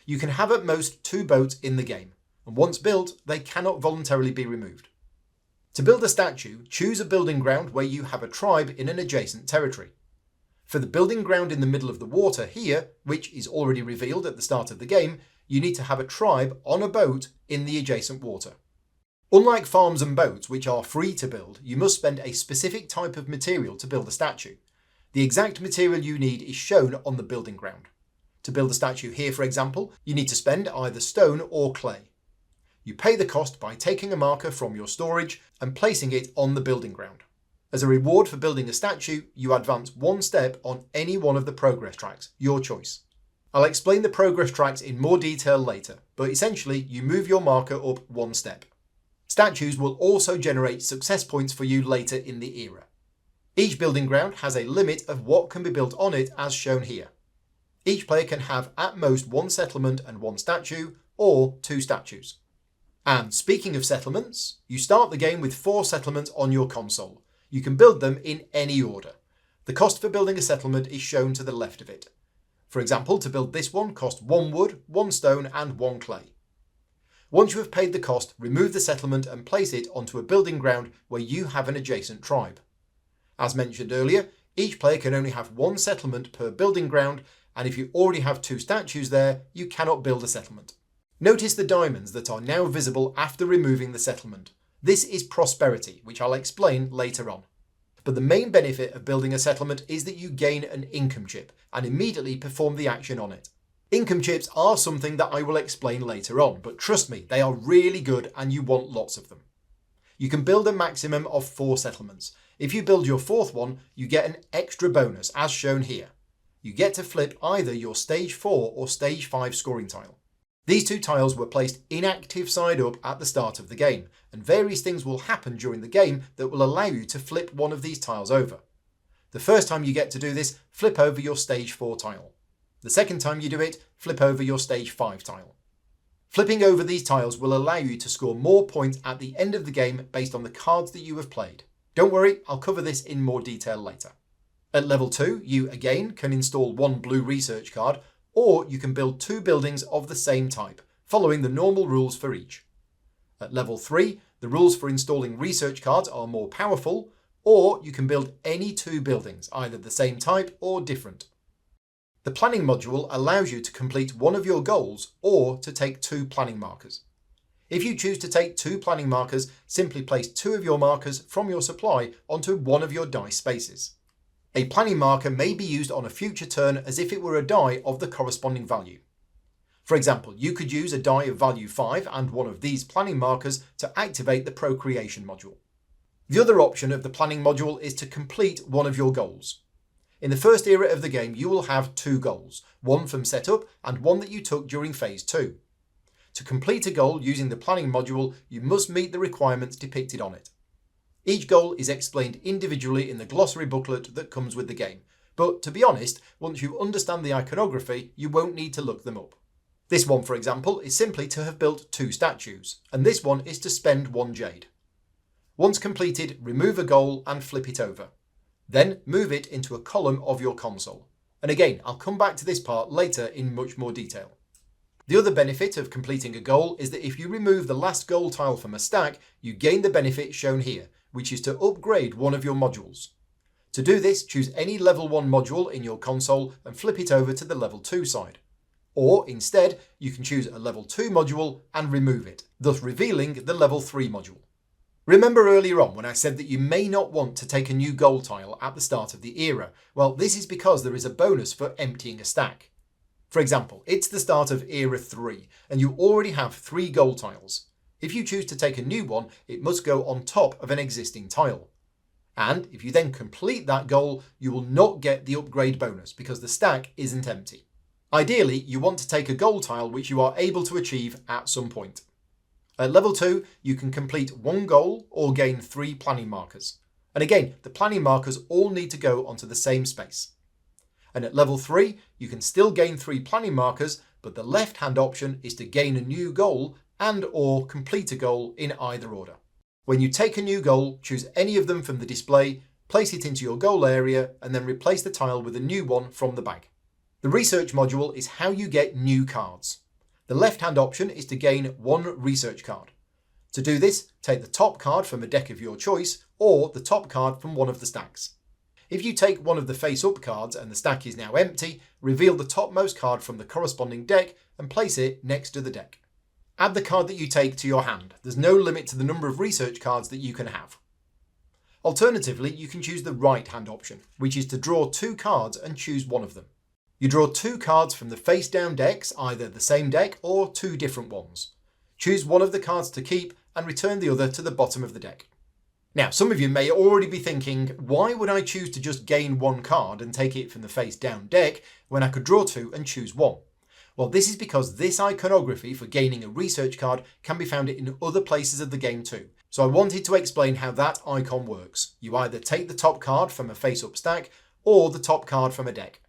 You can have at most 2 boats in the game, and once built, they cannot voluntarily be removed. To build a statue, choose a building ground where you have a tribe in an adjacent territory. For the building ground in the middle of the water here, which is already revealed at the start of the game, you need to have a tribe on a boat in the adjacent water. Unlike farms and boats, which are free to build, you must spend a specific type of material to build a statue. The exact material you need is shown on the building ground. To build a statue here, for example, you need to spend either stone or clay. You pay the cost by taking a marker from your storage and placing it on the building ground. As a reward for building a statue, you advance 1 step on any one of the progress tracks, your choice. I'll explain the progress tracks in more detail later, but essentially you move your marker up 1 step. Statues will also generate success points for you later in the era. Each building ground has a limit of what can be built on it as shown here. Each player can have at most 1 settlement and 1 statue, or 2 statues. And speaking of settlements, you start the game with 4 settlements on your console. You can build them in any order. The cost for building a settlement is shown to the left of it. For example, to build this one cost 1 wood, 1 stone and 1 clay. Once you have paid the cost, remove the settlement and place it onto a building ground where you have an adjacent tribe. As mentioned earlier, each player can only have 1 settlement per building ground, and if you already have 2 statues there, you cannot build a settlement. Notice the diamonds that are now visible after removing the settlement. This is prosperity, which I'll explain later on. But the main benefit of building a settlement is that you gain an income chip and immediately perform the action on it. Income chips are something that I will explain later on, but trust me, they are really good and you want lots of them. You can build a maximum of 4 settlements. If you build your 4th one, you get an extra bonus, as shown here. You get to flip either your stage 4 or stage 5 scoring tile. These 2 tiles were placed inactive side up at the start of the game, and various things will happen during the game that will allow you to flip one of these tiles over. The first time you get to do this, flip over your stage 4 tile. The second time you do it, flip over your stage 5 tile. Flipping over these tiles will allow you to score more points at the end of the game based on the cards that you have played. Don't worry, I'll cover this in more detail later. At level 2, you again can install one blue research card, or you can build 2 buildings of the same type, following the normal rules for each. At level 3, the rules for installing research cards are more powerful, or you can build any 2 buildings, either the same type or different. The planning module allows you to complete one of your goals or to take 2 planning markers. If you choose to take 2 planning markers, simply place 2 of your markers from your supply onto one of your die spaces. A planning marker may be used on a future turn as if it were a die of the corresponding value. For example, you could use a die of value 5 and one of these planning markers to activate the procreation module. The other option of the planning module is to complete one of your goals. In the first era of the game, you will have 2 goals, one from setup and one that you took during phase 2. To complete a goal using the planning module, you must meet the requirements depicted on it. Each goal is explained individually in the glossary booklet that comes with the game, but to be honest, once you understand the iconography, you won't need to look them up. This one, for example, is simply to have built 2 statues, and this one is to spend 1 jade. Once completed, remove a goal and flip it over. Then move it into a column of your console. And again, I'll come back to this part later in much more detail. The other benefit of completing a goal is that if you remove the last goal tile from a stack, you gain the benefit shown here, which is to upgrade one of your modules. To do this, choose any level 1 module in your console and flip it over to the level 2 side. Or instead, you can choose a level 2 module and remove it, thus revealing the level 3 module. Remember earlier on when I said that you may not want to take a new goal tile at the start of the era? Well, this is because there is a bonus for emptying a stack. For example, it's the start of era 3 and you already have 3 goal tiles. If you choose to take a new one, it must go on top of an existing tile. And if you then complete that goal, you will not get the upgrade bonus because the stack isn't empty. Ideally, you want to take a goal tile which you are able to achieve at some point. At level 2, you can complete 1 goal or gain 3 planning markers. And again, the planning markers all need to go onto the same space. And at level 3, you can still gain 3 planning markers, but the left-hand option is to gain a new goal and/or complete a goal in either order. When you take a new goal, choose any of them from the display, place it into your goal area, and then replace the tile with a new one from the bag. The research module is how you get new cards. The left-hand option is to gain 1 research card. To do this, take the top card from a deck of your choice or the top card from one of the stacks. If you take one of the face-up cards and the stack is now empty, reveal the topmost card from the corresponding deck and place it next to the deck. Add the card that you take to your hand. There's no limit to the number of research cards that you can have. Alternatively, you can choose the right-hand option, which is to draw 2 cards and choose one of them. You draw 2 cards from the face-down decks, either the same deck or 2 different ones. Choose one of the cards to keep and return the other to the bottom of the deck. Now, some of you may already be thinking, why would I choose to just gain 1 card and take it from the face-down deck when I could draw 2 and choose 1? Well, this is because this iconography for gaining a research card can be found in other places of the game too. So I wanted to explain how that icon works. You either take the top card from a face-up stack or the top card from a deck.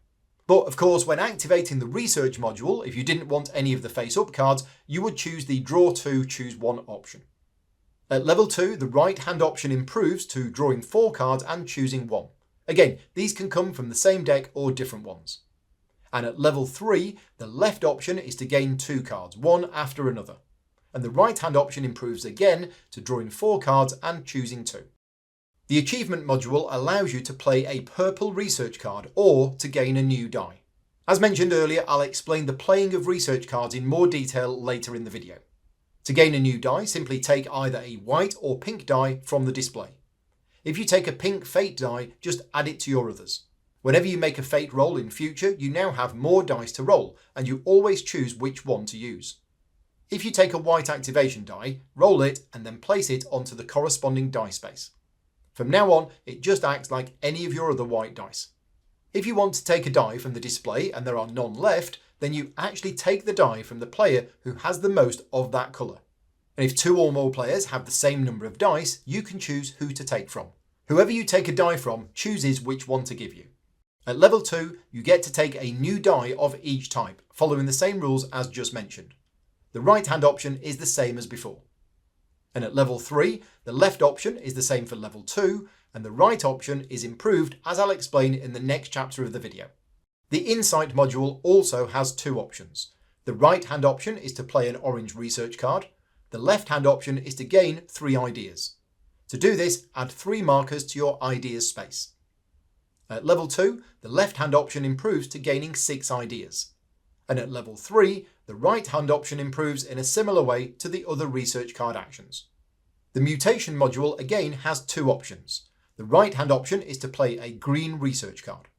But of course, when activating the research module, if you didn't want any of the face-up cards, you would choose the draw 2, choose 1 option. At level 2, the right-hand option improves to drawing 4 cards and choosing 1. Again, these can come from the same deck or different ones. And at level 3, the left option is to gain 2 cards, one after another. And the right-hand option improves again to drawing 4 cards and choosing 2. The achievement module allows you to play a purple research card or to gain a new die. As mentioned earlier, I'll explain the playing of research cards in more detail later in the video. To gain a new die, simply take either a white or pink die from the display. If you take a pink fate die, just add it to your others. Whenever you make a fate roll in future, you now have more dice to roll, and you always choose which one to use. If you take a white activation die, roll it and then place it onto the corresponding die space. From now on, it just acts like any of your other white dice. If you want to take a die from the display and there are none left, then you actually take the die from the player who has the most of that colour. And if 2 or more players have the same number of dice, you can choose who to take from. Whoever you take a die from chooses which one to give you. At level 2, you get to take a new die of each type, following the same rules as just mentioned. the right-hand option is the same as before. And at level 3, the left option is the same for level 2, and the right option is improved, as I'll explain in the next chapter of the video. The Insight module also has 2 options. The right-hand option is to play an orange research card. The left-hand option is to gain 3 ideas. To do this, add 3 markers to your ideas space. At level 2, the left-hand option improves to gaining 6 ideas. And at level 3, the right-hand option improves in a similar way to the other research card actions. The Mutation module again has 2 options. The right-hand option is to play a green research card.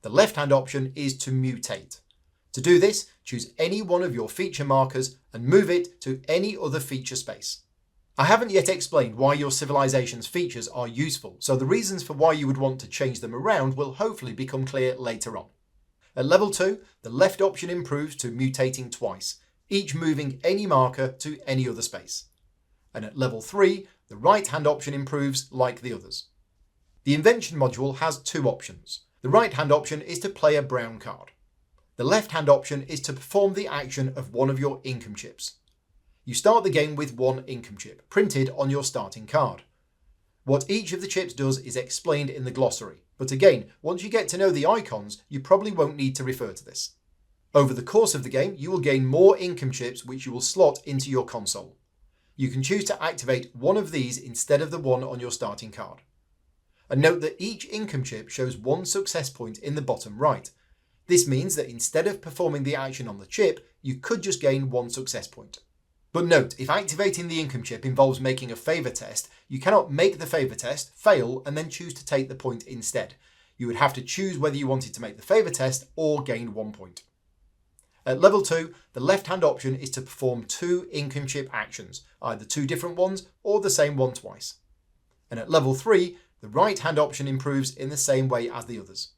The left-hand option is to mutate. To do this, choose any one of your feature markers and move it to any other feature space. I haven't yet explained why your civilization's features are useful, so the reasons for why you would want to change them around will hopefully become clear later on. At level 2, the left option improves to mutating twice, each moving any marker to any other space. And at level 3, the right-hand option improves like the others. The Invention module has 2 options. The right-hand option is to play a brown card. The left-hand option is to perform the action of one of your income chips. You start the game with 1 income chip, printed on your starting card. What each of the chips does is explained in the glossary, but again, once you get to know the icons, you probably won't need to refer to this. Over the course of the game, you will gain more income chips which you will slot into your console. You can choose to activate one of these instead of the one on your starting card. And note that each income chip shows 1 success point in the bottom right. This means that instead of performing the action on the chip, you could just gain 1 success point. But note, if activating the income chip involves making a favour test, you cannot make the favour test, fail, and then choose to take the point instead. You would have to choose whether you wanted to make the favour test or gain 1 point. At level 2, the left-hand option is to perform 2 income chip actions, either 2 different ones or the same one twice. And at level 3, the right-hand option improves in the same way as the others.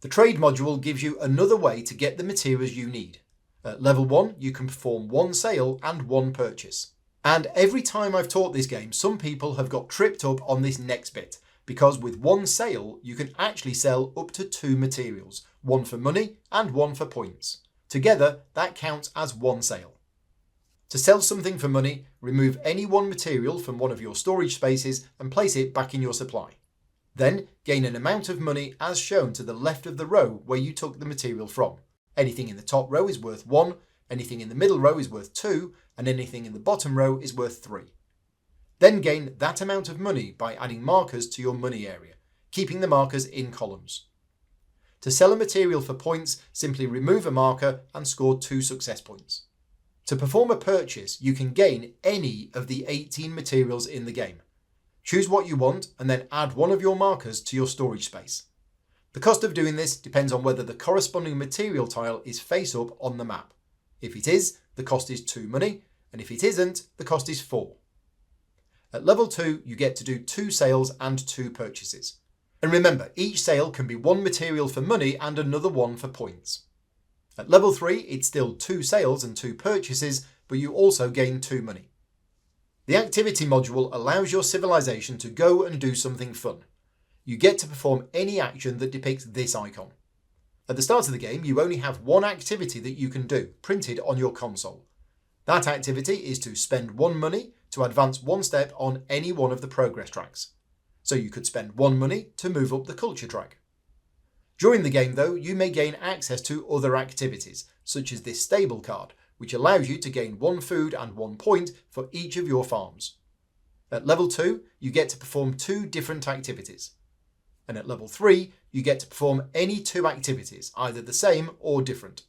The Trade module gives you another way to get the materials you need. At level 1, you can perform 1 sale and 1 purchase. And every time I've taught this game, some people have got tripped up on this next bit, because with 1 sale, you can actually sell up to 2 materials, 1 for money and 1 for points. Together, that counts as 1 sale. To sell something for money, remove any one material from one of your storage spaces and place it back in your supply. Then, gain an amount of money as shown to the left of the row where you took the material from. Anything in the top row is worth 1, anything in the middle row is worth 2, and anything in the bottom row is worth 3. Then gain that amount of money by adding markers to your money area, keeping the markers in columns. To sell a material for points, simply remove a marker and score 2 success points. To perform a purchase, you can gain any of the 18 materials in the game. Choose what you want and then add one of your markers to your storage space. The cost of doing this depends on whether the corresponding material tile is face up on the map. If it is, the cost is 2 money, and if it isn't, the cost is 4. At level 2, you get to do 2 sales and 2 purchases. And remember, each sale can be 1 material for money and another 1 for points. At level 3, it's still 2 sales and 2 purchases, but you also gain 2 money. The Activity module allows your civilization to go and do something fun. You get to perform any action that depicts this icon. At the start of the game, you only have 1 activity that you can do, printed on your console. That activity is to spend 1 money to advance 1 step on any one of the progress tracks. So you could spend 1 money to move up the culture track. During the game though, you may gain access to other activities, such as this stable card, which allows you to gain 1 food and 1 point for each of your farms. At level 2, you get to perform 2 different activities. And at level 3, you get to perform any 2 activities, either the same or different.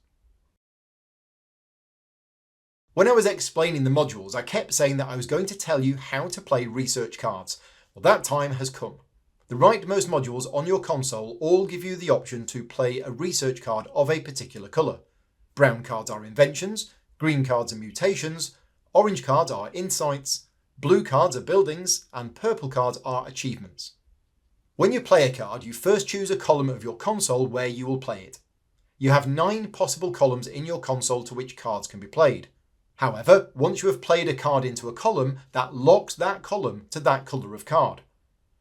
When I was explaining the modules, I kept saying that I was going to tell you how to play research cards. Well, that time has come. The rightmost modules on your console all give you the option to play a research card of a particular colour. Brown cards are inventions, green cards are mutations, orange cards are insights, blue cards are buildings, and purple cards are achievements. When you play a card, you first choose a column of your console where you will play it. You have 9 possible columns in your console to which cards can be played. However, once you have played a card into a column, that locks that column to that colour of card.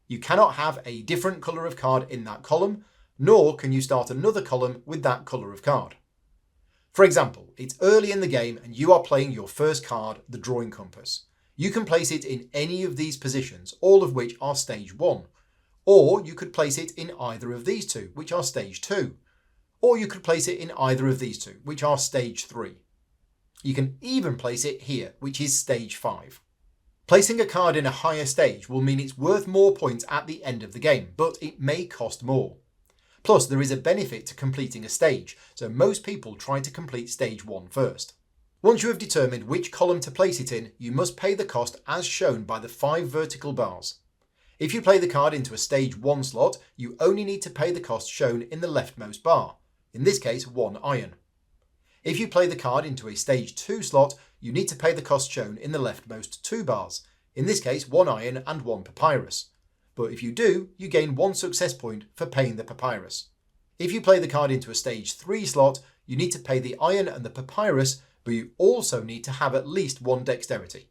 You cannot have a different colour of card in that column, nor can you start another column with that colour of card. For example, it's early in the game and you are playing your first card, the drawing compass. You can place it in any of these positions, all of which are stage 1. Or you could place it in either of these two, which are stage 2. Or you could place it in either of these two, which are stage 3. You can even place it here, which is stage 5. Placing a card in a higher stage will mean it's worth more points at the end of the game, but it may cost more. Plus, there is a benefit to completing a stage, so most people try to complete stage 1 first. Once you have determined which column to place it in, you must pay the cost as shown by the 5 vertical bars. If you play the card into a stage 1 slot, you only need to pay the cost shown in the leftmost bar, in this case 1 iron. If you play the card into a stage 2 slot, you need to pay the cost shown in the leftmost 2 bars, in this case 1 iron and 1 papyrus. But if you do, you gain 1 success point for paying the papyrus. If you play the card into a stage 3 slot, you need to pay the iron and the papyrus, but you also need to have at least 1 dexterity.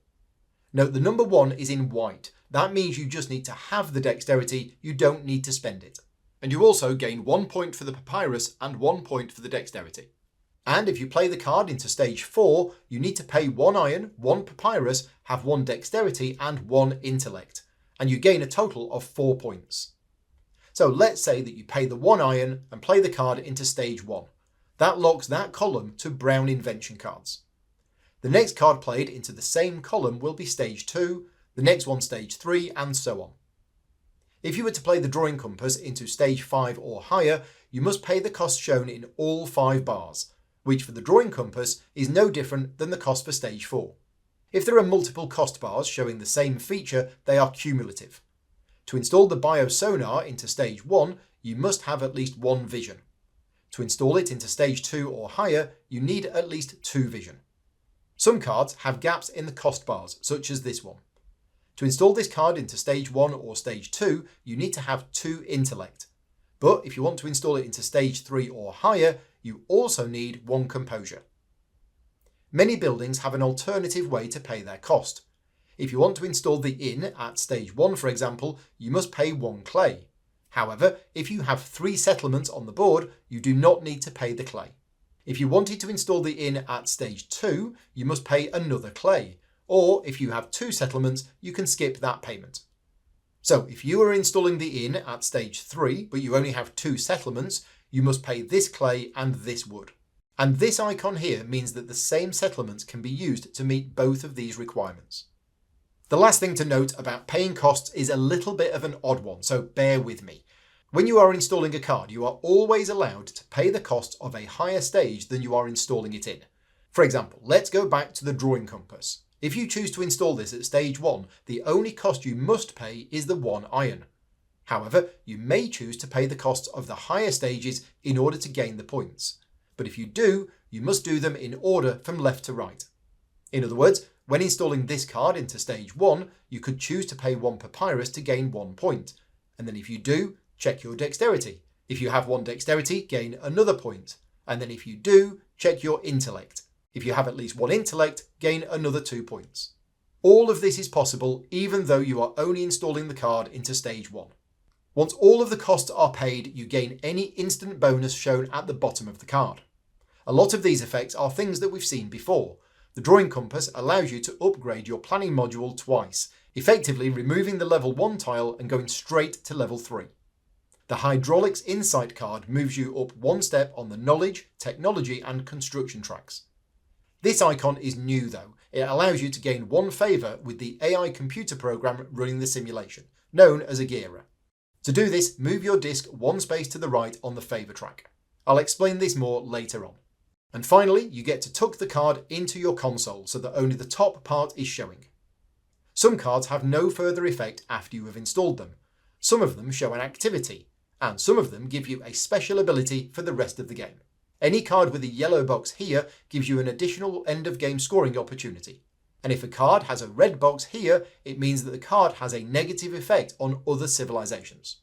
Note the number 1 is in white. That means you just need to have the dexterity, you don't need to spend it. And you also gain 1 point for the papyrus and 1 point for the dexterity. And if you play the card into stage 4, you need to pay 1 iron, 1 papyrus, have 1 dexterity and 1 intellect, and you gain a total of 4 points. So let's say that you pay the 1 iron and play the card into stage 1. That locks that column to brown invention cards. The next card played into the same column will be stage 2, the next one stage 3, and so on. If you were to play the drawing compass into stage 5 or higher, you must pay the cost shown in all 5 bars, which for the drawing compass is no different than the cost for stage 4. If there are multiple cost bars showing the same feature, they are cumulative. To install the biosonar into stage 1, you must have at least 1 vision. To install it into stage 2 or higher, you need at least 2 vision. Some cards have gaps in the cost bars, such as this one. To install this card into stage 1 or stage 2, you need to have 2 intellect. But if you want to install it into stage 3 or higher, you also need 1 composure. Many buildings have an alternative way to pay their cost. If you want to install the inn at stage 1, for example, you must pay 1 clay. However, if you have 3 settlements on the board, you do not need to pay the clay. If you wanted to install the inn at stage 2, you must pay another clay. Or if you have 2 settlements, you can skip that payment. So if you are installing the inn at stage 3, but you only have 2 settlements, you must pay this clay and this wood. And this icon here means that the same settlements can be used to meet both of these requirements. The last thing to note about paying costs is a little bit of an odd one, so bear with me. When you are installing a card, you are always allowed to pay the cost of a higher stage than you are installing it in. For example, let's go back to the drawing compass. If you choose to install this at stage 1, the only cost you must pay is the 1 iron. However, you may choose to pay the costs of the higher stages in order to gain the points. But if you do, you must do them in order from left to right. In other words, when installing this card into stage 1, you could choose to pay 1 papyrus to gain 1 point. And then if you do, check your dexterity. If you have 1 dexterity, gain another point. And then if you do, check your intellect. If you have at least 1 intellect, gain another 2 points. All of this is possible even though you are only installing the card into stage 1. Once all of the costs are paid, you gain any instant bonus shown at the bottom of the card. A lot of these effects are things that we've seen before. The drawing compass allows you to upgrade your planning module twice, effectively removing the level 1 tile and going straight to level 3. The Hydraulics Insight card moves you up 1 step on the knowledge, technology and construction tracks. This icon is new though. It allows you to gain 1 favour with the AI computer program running the simulation, known as Agera. To do this, move your disc 1 space to the right on the favour track. I'll explain this more later on. And finally, you get to tuck the card into your console so that only the top part is showing. Some cards have no further effect after you have installed them. Some of them show an activity, and some of them give you a special ability for the rest of the game. Any card with a yellow box here gives you an additional end of game scoring opportunity. And if a card has a red box here, it means that the card has a negative effect on other civilizations.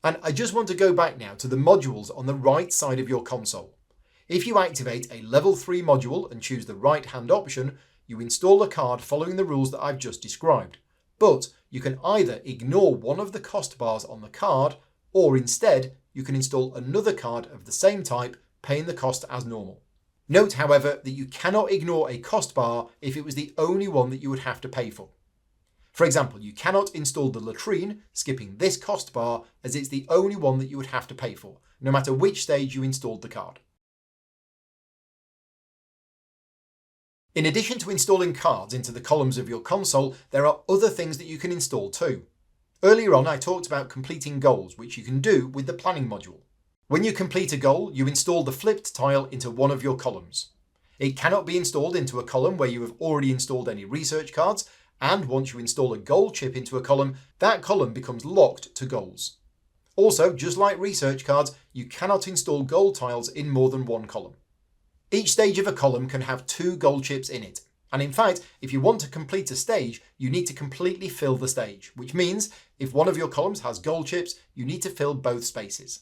And I just want to go back now to the modules on the right side of your console. If you activate a level 3 module and choose the right hand option, you install a card following the rules that I've just described. But you can either ignore one of the cost bars on the card, or instead you can install another card of the same type, paying the cost as normal. Note, however, that you cannot ignore a cost bar if it was the only one that you would have to pay for. For example, you cannot install the latrine, skipping this cost bar, as it's the only one that you would have to pay for, no matter which stage you installed the card. In addition to installing cards into the columns of your console, there are other things that you can install too. Earlier on, I talked about completing goals, which you can do with the planning module. When you complete a goal, you install the flipped tile into one of your columns. It cannot be installed into a column where you have already installed any research cards, and once you install a goal chip into a column, that column becomes locked to goals. Also, just like research cards, you cannot install goal tiles in more than one column. Each stage of a column can have 2 goal chips in it, and in fact, if you want to complete a stage, you need to completely fill the stage, which means if one of your columns has goal chips, you need to fill both spaces.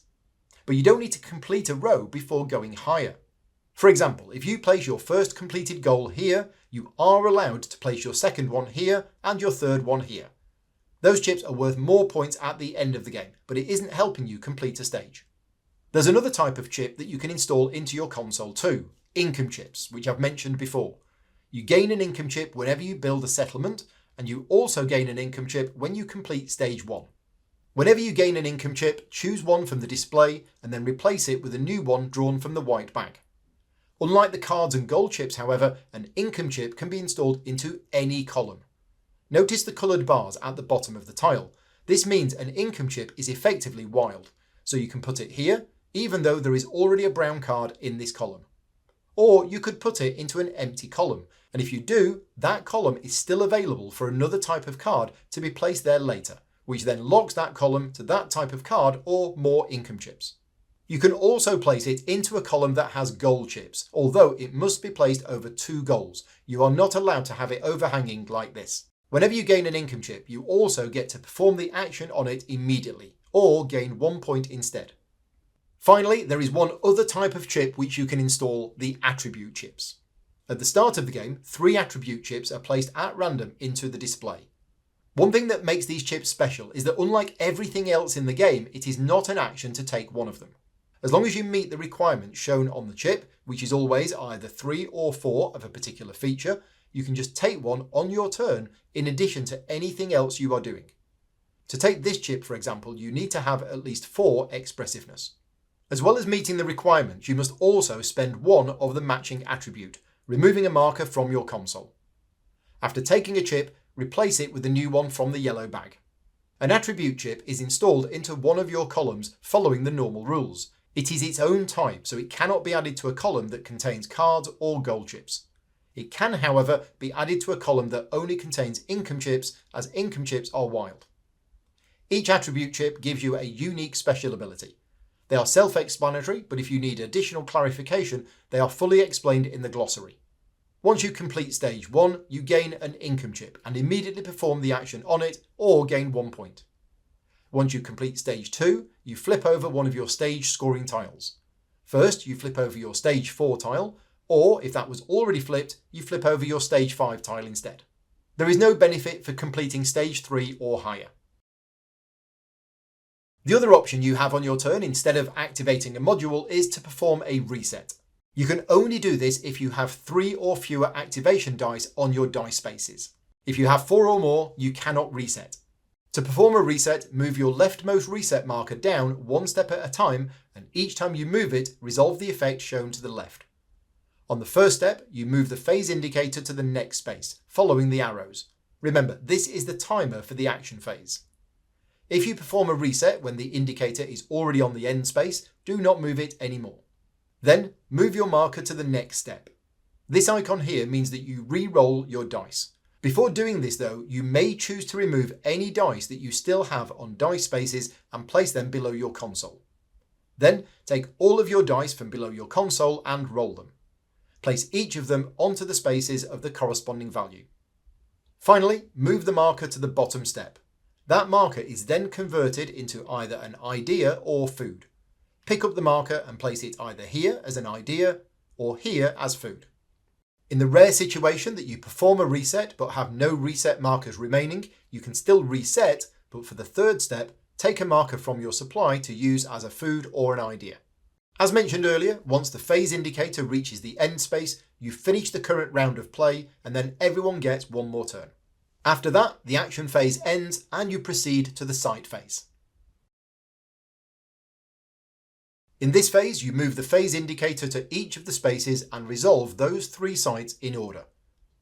But you don't need to complete a row before going higher. For example, if you place your first completed goal here, you are allowed to place your second one here and your third one here. Those chips are worth more points at the end of the game, but it isn't helping you complete a stage. There's another type of chip that you can install into your console too, income chips, which I've mentioned before. You gain an income chip whenever you build a settlement, and you also gain an income chip when you complete stage 1. Whenever you gain an income chip, choose one from the display and then replace it with a new one drawn from the white bag. Unlike the cards and gold chips, however, an income chip can be installed into any column. Notice the coloured bars at the bottom of the tile. This means an income chip is effectively wild, so you can put it here, even though there is already a brown card in this column. Or you could put it into an empty column, and if you do, that column is still available for another type of card to be placed there later, which then locks that column to that type of card or more income chips. You can also place it into a column that has gold chips, although it must be placed over 2 goals. You are not allowed to have it overhanging like this. Whenever you gain an income chip, you also get to perform the action on it immediately, or gain 1 point instead. Finally, there is one other type of chip which you can install, the attribute chips. At the start of the game, 3 attribute chips are placed at random into the display. One thing that makes these chips special is that unlike everything else in the game, it is not an action to take one of them. As long as you meet the requirements shown on the chip, which is always either 3 or 4 of a particular feature, you can just take one on your turn in addition to anything else you are doing. To take this chip, for example, you need to have at least 4 expressiveness. As well as meeting the requirements, you must also spend 1 of the matching attribute, removing a marker from your console. After taking a chip, replace it with a new one from the yellow bag. An attribute chip is installed into one of your columns following the normal rules. It is its own type, so it cannot be added to a column that contains cards or gold chips. It can, however, be added to a column that only contains income chips, as income chips are wild. Each attribute chip gives you a unique special ability. They are self-explanatory, but if you need additional clarification, they are fully explained in the glossary. Once you complete stage 1, you gain an income chip and immediately perform the action on it or gain 1 point. Once you complete stage 2, you flip over one of your stage scoring tiles. First, you flip over your stage 4 tile, or if that was already flipped, you flip over your stage 5 tile instead. There is no benefit for completing stage 3 or higher. The other option you have on your turn instead of activating a module is to perform a reset. You can only do this if you have 3 or fewer activation dice on your dice spaces. If you have 4 or more, you cannot reset. To perform a reset, move your leftmost reset marker down 1 step at a time, and each time you move it, resolve the effect shown to the left. On the first step, you move the phase indicator to the next space, following the arrows. Remember, this is the timer for the action phase. If you perform a reset when the indicator is already on the end space, do not move it anymore. Then, move your marker to the next step. This icon here means that you re-roll your dice. Before doing this though, you may choose to remove any dice that you still have on dice spaces and place them below your console. Then, take all of your dice from below your console and roll them. Place each of them onto the spaces of the corresponding value. Finally, move the marker to the bottom step. That marker is then converted into either an idea or food. Pick up the marker and place it either here as an idea or here as food. In the rare situation that you perform a reset but have no reset markers remaining, you can still reset, but for the third step, take a marker from your supply to use as a food or an idea. As mentioned earlier, once the phase indicator reaches the end space, you finish the current round of play and then everyone gets one more turn. After that, the action phase ends and you proceed to the site phase. In this phase, you move the phase indicator to each of the spaces and resolve those 3 sites in order.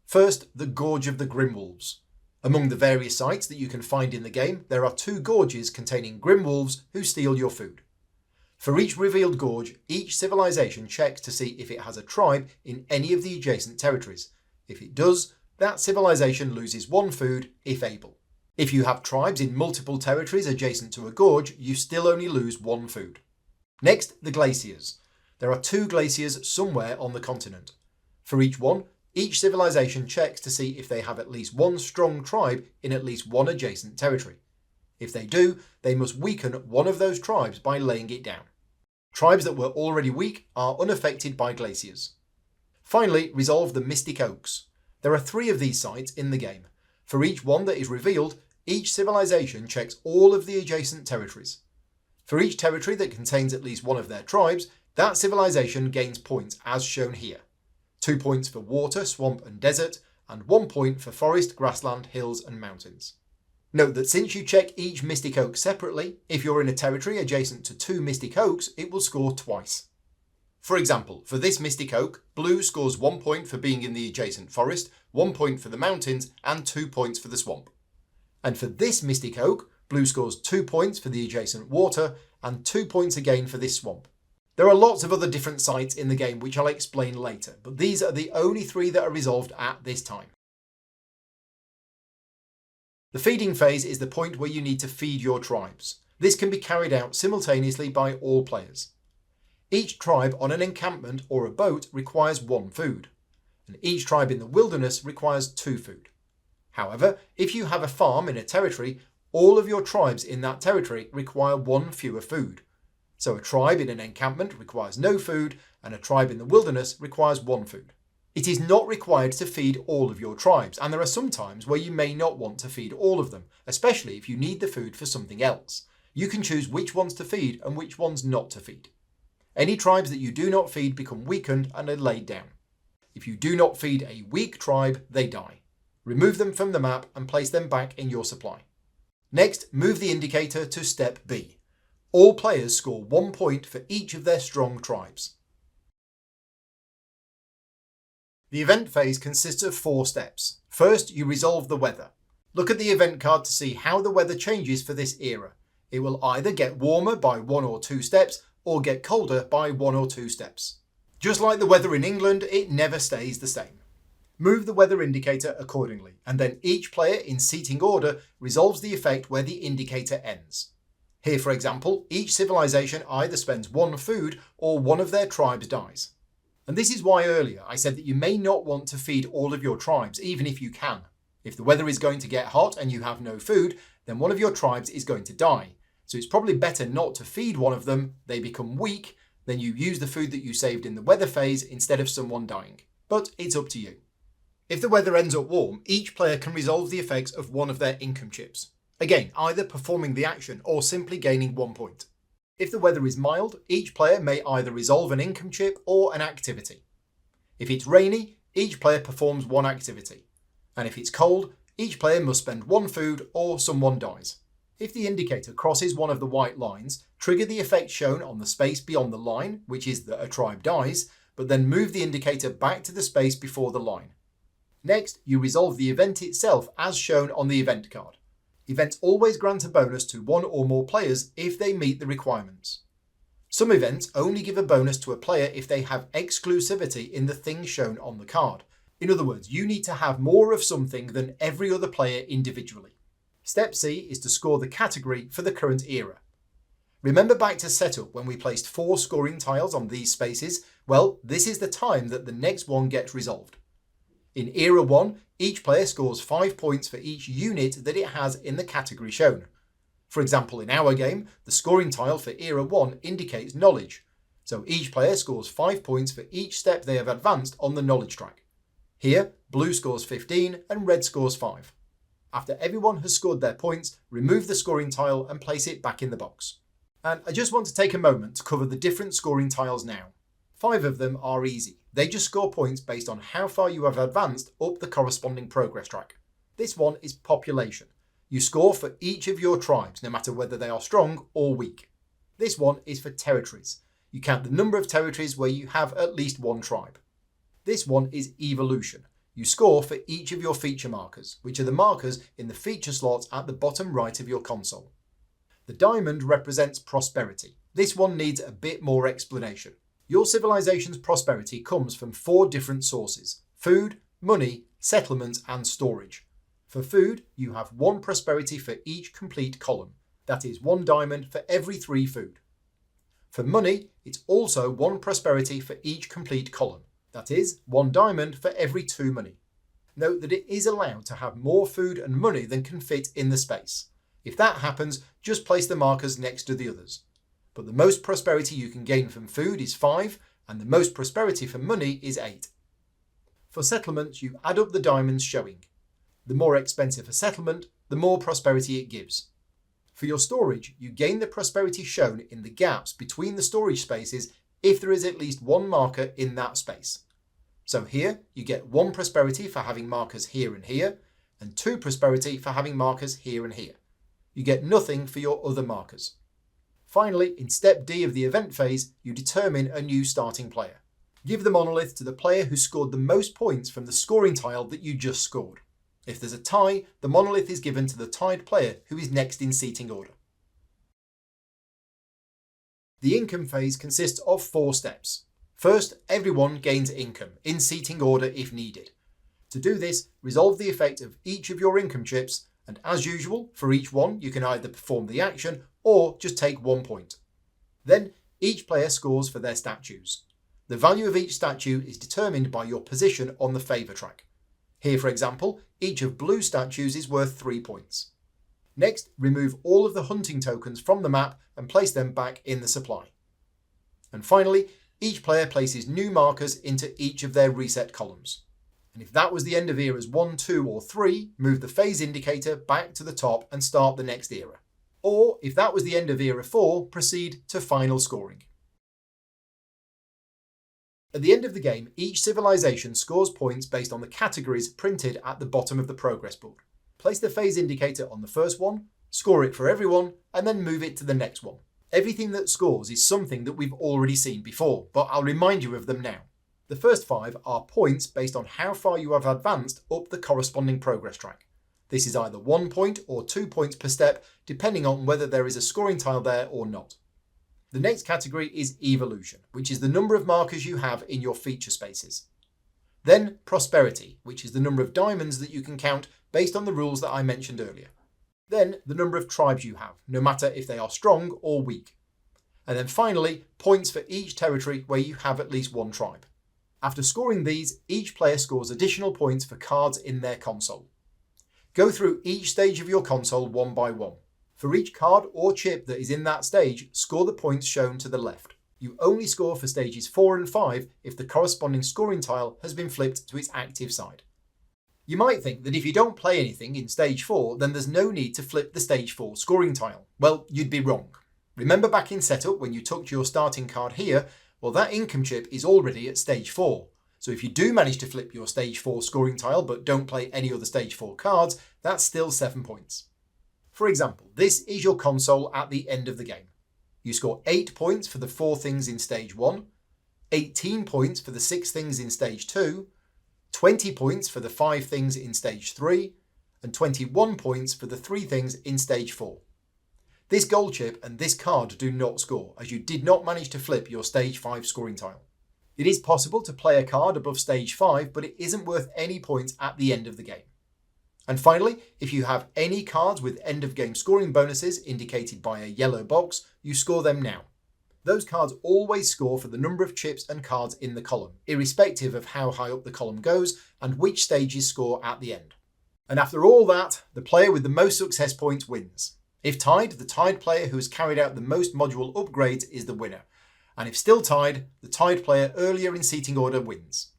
First, the Gorge of the Grimwolves. Among the various sites that you can find in the game, there are 2 gorges containing Grimwolves who steal your food. For each revealed gorge, each civilization checks to see if it has a tribe in any of the adjacent territories. If it does, that civilization loses 1 food if able. If you have tribes in multiple territories adjacent to a gorge, you still only lose 1 food. Next, the glaciers. There are 2 glaciers somewhere on the continent. For each one, each civilization checks to see if they have at least 1 strong tribe in at least 1 adjacent territory. If they do, they must weaken one of those tribes by laying it down. Tribes that were already weak are unaffected by glaciers. Finally, resolve the Mystic Oaks. There are 3 of these sites in the game. For each one that is revealed, each civilization checks all of the adjacent territories. For each territory that contains at least 1 of their tribes, that civilization gains points as shown here. 2 points for water, swamp and desert, and 1 point for forest, grassland, hills and mountains. Note that since you check each Mystic Oak separately, if you're in a territory adjacent to 2 Mystic Oaks, it will score twice. For example, for this Mystic Oak, blue scores 1 point for being in the adjacent forest, 1 point for the mountains, and 2 points for the swamp. And for this Mystic Oak, blue scores 2 points for the adjacent water, and 2 points again for this swamp. There are lots of other different sites in the game which I'll explain later, but these are the only 3 that are resolved at this time. The feeding phase is the point where you need to feed your tribes. This can be carried out simultaneously by all players. Each tribe on an encampment or a boat requires 1 food, and each tribe in the wilderness requires 2 food. However, if you have a farm in a territory, all of your tribes in that territory require 1 fewer food. So a tribe in an encampment requires no food, and a tribe in the wilderness requires 1 food. It is not required to feed all of your tribes, and there are some times where you may not want to feed all of them, especially if you need the food for something else. You can choose which ones to feed and which ones not to feed. Any tribes that you do not feed become weakened and are laid down. If you do not feed a weak tribe, they die. Remove them from the map and place them back in your supply. Next, move the indicator to step B. All players score 1 point for each of their strong tribes. The event phase consists of 4 steps. First, you resolve the weather. Look at the event card to see how the weather changes for this era. It will either get warmer by 1 or 2 steps, or get colder by 1 or 2 steps. Just like the weather in England, it never stays the same. Move the weather indicator accordingly, and then each player in seating order resolves the effect where the indicator ends. Here, for example, each civilization either spends 1 food or 1 of their tribes dies. And this is why earlier I said that you may not want to feed all of your tribes, even if you can. If the weather is going to get hot and you have no food, then 1 of your tribes is going to die. So it's probably better not to feed 1 of them, they become weak, then you use the food that you saved in the weather phase instead of someone dying. But it's up to you. If the weather ends up warm, each player can resolve the effects of 1 of their income chips. Again, either performing the action or simply gaining 1 point. If the weather is mild, each player may either resolve an income chip or an activity. If it's rainy, each player performs 1 activity. And if it's cold, each player must spend 1 food or someone dies. If the indicator crosses one of the white lines, trigger the effect shown on the space beyond the line, which is that a tribe dies, but then move the indicator back to the space before the line. Next, you resolve the event itself as shown on the event card. Events always grant a bonus to 1 or more players if they meet the requirements. Some events only give a bonus to a player if they have exclusivity in the thing shown on the card. In other words, you need to have more of something than every other player individually. Step C is to score the category for the current era. Remember back to setup when we placed 4 scoring tiles on these spaces? Well, this is the time that the next one gets resolved. In Era 1, each player scores 5 points for each unit that it has in the category shown. For example, in our game, the scoring tile for Era 1 indicates knowledge, so each player scores 5 points for each step they have advanced on the knowledge track. Here, blue scores 15 and red scores 5. After everyone has scored their points, remove the scoring tile and place it back in the box. And I just want to take a moment to cover the different scoring tiles now. 5 of them are easy. They just score points based on how far you have advanced up the corresponding progress track. This one is population. You score for each of your tribes, no matter whether they are strong or weak. This one is for territories. You count the number of territories where you have at least one tribe. This one is evolution. You score for each of your feature markers, which are the markers in the feature slots at the bottom right of your console. The diamond represents prosperity. This one needs a bit more explanation. Your civilization's prosperity comes from 4 different sources: food, money, settlements, and storage. For food, you have 1 prosperity for each complete column. That is 1 diamond for every 3 food. For money, it's also 1 prosperity for each complete column. That is 1 diamond for every 2 money. Note that it is allowed to have more food and money than can fit in the space. If that happens, just place the markers next to the others. But the most prosperity you can gain from food is 5, and the most prosperity from money is 8. For settlements, you add up the diamonds showing. The more expensive a settlement, the more prosperity it gives. For your storage, you gain the prosperity shown in the gaps between the storage spaces if there is at least 1 marker in that space. So here, you get 1 prosperity for having markers here and here, and 2 prosperity for having markers here and here. You get nothing for your other markers. Finally, in step D of the event phase, you determine a new starting player. Give the monolith to the player who scored the most points from the scoring tile that you just scored. If there's a tie, the monolith is given to the tied player who is next in seating order. The income phase consists of 4 steps. First, everyone gains income, in seating order if needed. To do this, resolve the effect of each of your income chips, and as usual, for each one you can either perform the action or just take 1 point. Then, each player scores for their statues. The value of each statue is determined by your position on the favour track. Here, for example, each of blue statues is worth 3 points. Next, remove all of the hunting tokens from the map and place them back in the supply. And finally, each player places new markers into each of their reset columns. And if that was the end of eras 1, 2 or 3, move the phase indicator back to the top and start the next era. Or if that was the end of era 4, proceed to final scoring. At the end of the game, each civilization scores points based on the categories printed at the bottom of the progress board. Place the phase indicator on the first one, score it for everyone, and then move it to the next one. Everything that scores is something that we've already seen before, but I'll remind you of them now. The first 5 are points based on how far you have advanced up the corresponding progress track. This is either 1 point or 2 points per step, depending on whether there is a scoring tile there or not. The next category is evolution, which is the number of markers you have in your feature spaces. Then prosperity, which is the number of diamonds that you can count based on the rules that I mentioned earlier. Then the number of tribes you have, no matter if they are strong or weak. And then finally, points for each territory where you have at least 1 tribe. After scoring these, each player scores additional points for cards in their console. Go through each stage of your console one by one. For each card or chip that is in that stage, score the points shown to the left. You only score for stages 4 and 5 if the corresponding scoring tile has been flipped to its active side. You might think that if you don't play anything in stage 4, then there's no need to flip the stage 4 scoring tile. Well, you'd be wrong. Remember back in setup when you tucked your starting card here? Well, that income chip is already at stage 4. So if you do manage to flip your stage 4 scoring tile but don't play any other stage 4 cards, that's still 7 points. For example, this is your console at the end of the game. You score 8 points for the 4 things in stage 1, 18 points for the 6 things in stage 2, 20 points for the 5 things in stage 3, and 21 points for the 3 things in stage 4. This gold chip and this card do not score, as you did not manage to flip your stage 5 scoring tile. It is possible to play a card above stage 5, but it isn't worth any points at the end of the game. And finally, if you have any cards with end of game scoring bonuses indicated by a yellow box, you score them now. Those cards always score for the number of chips and cards in the column, irrespective of how high up the column goes and which stages score at the end. And after all that, the player with the most success points wins. If tied, the tied player who has carried out the most module upgrades is the winner. And if still tied, the tied player earlier in seating order wins.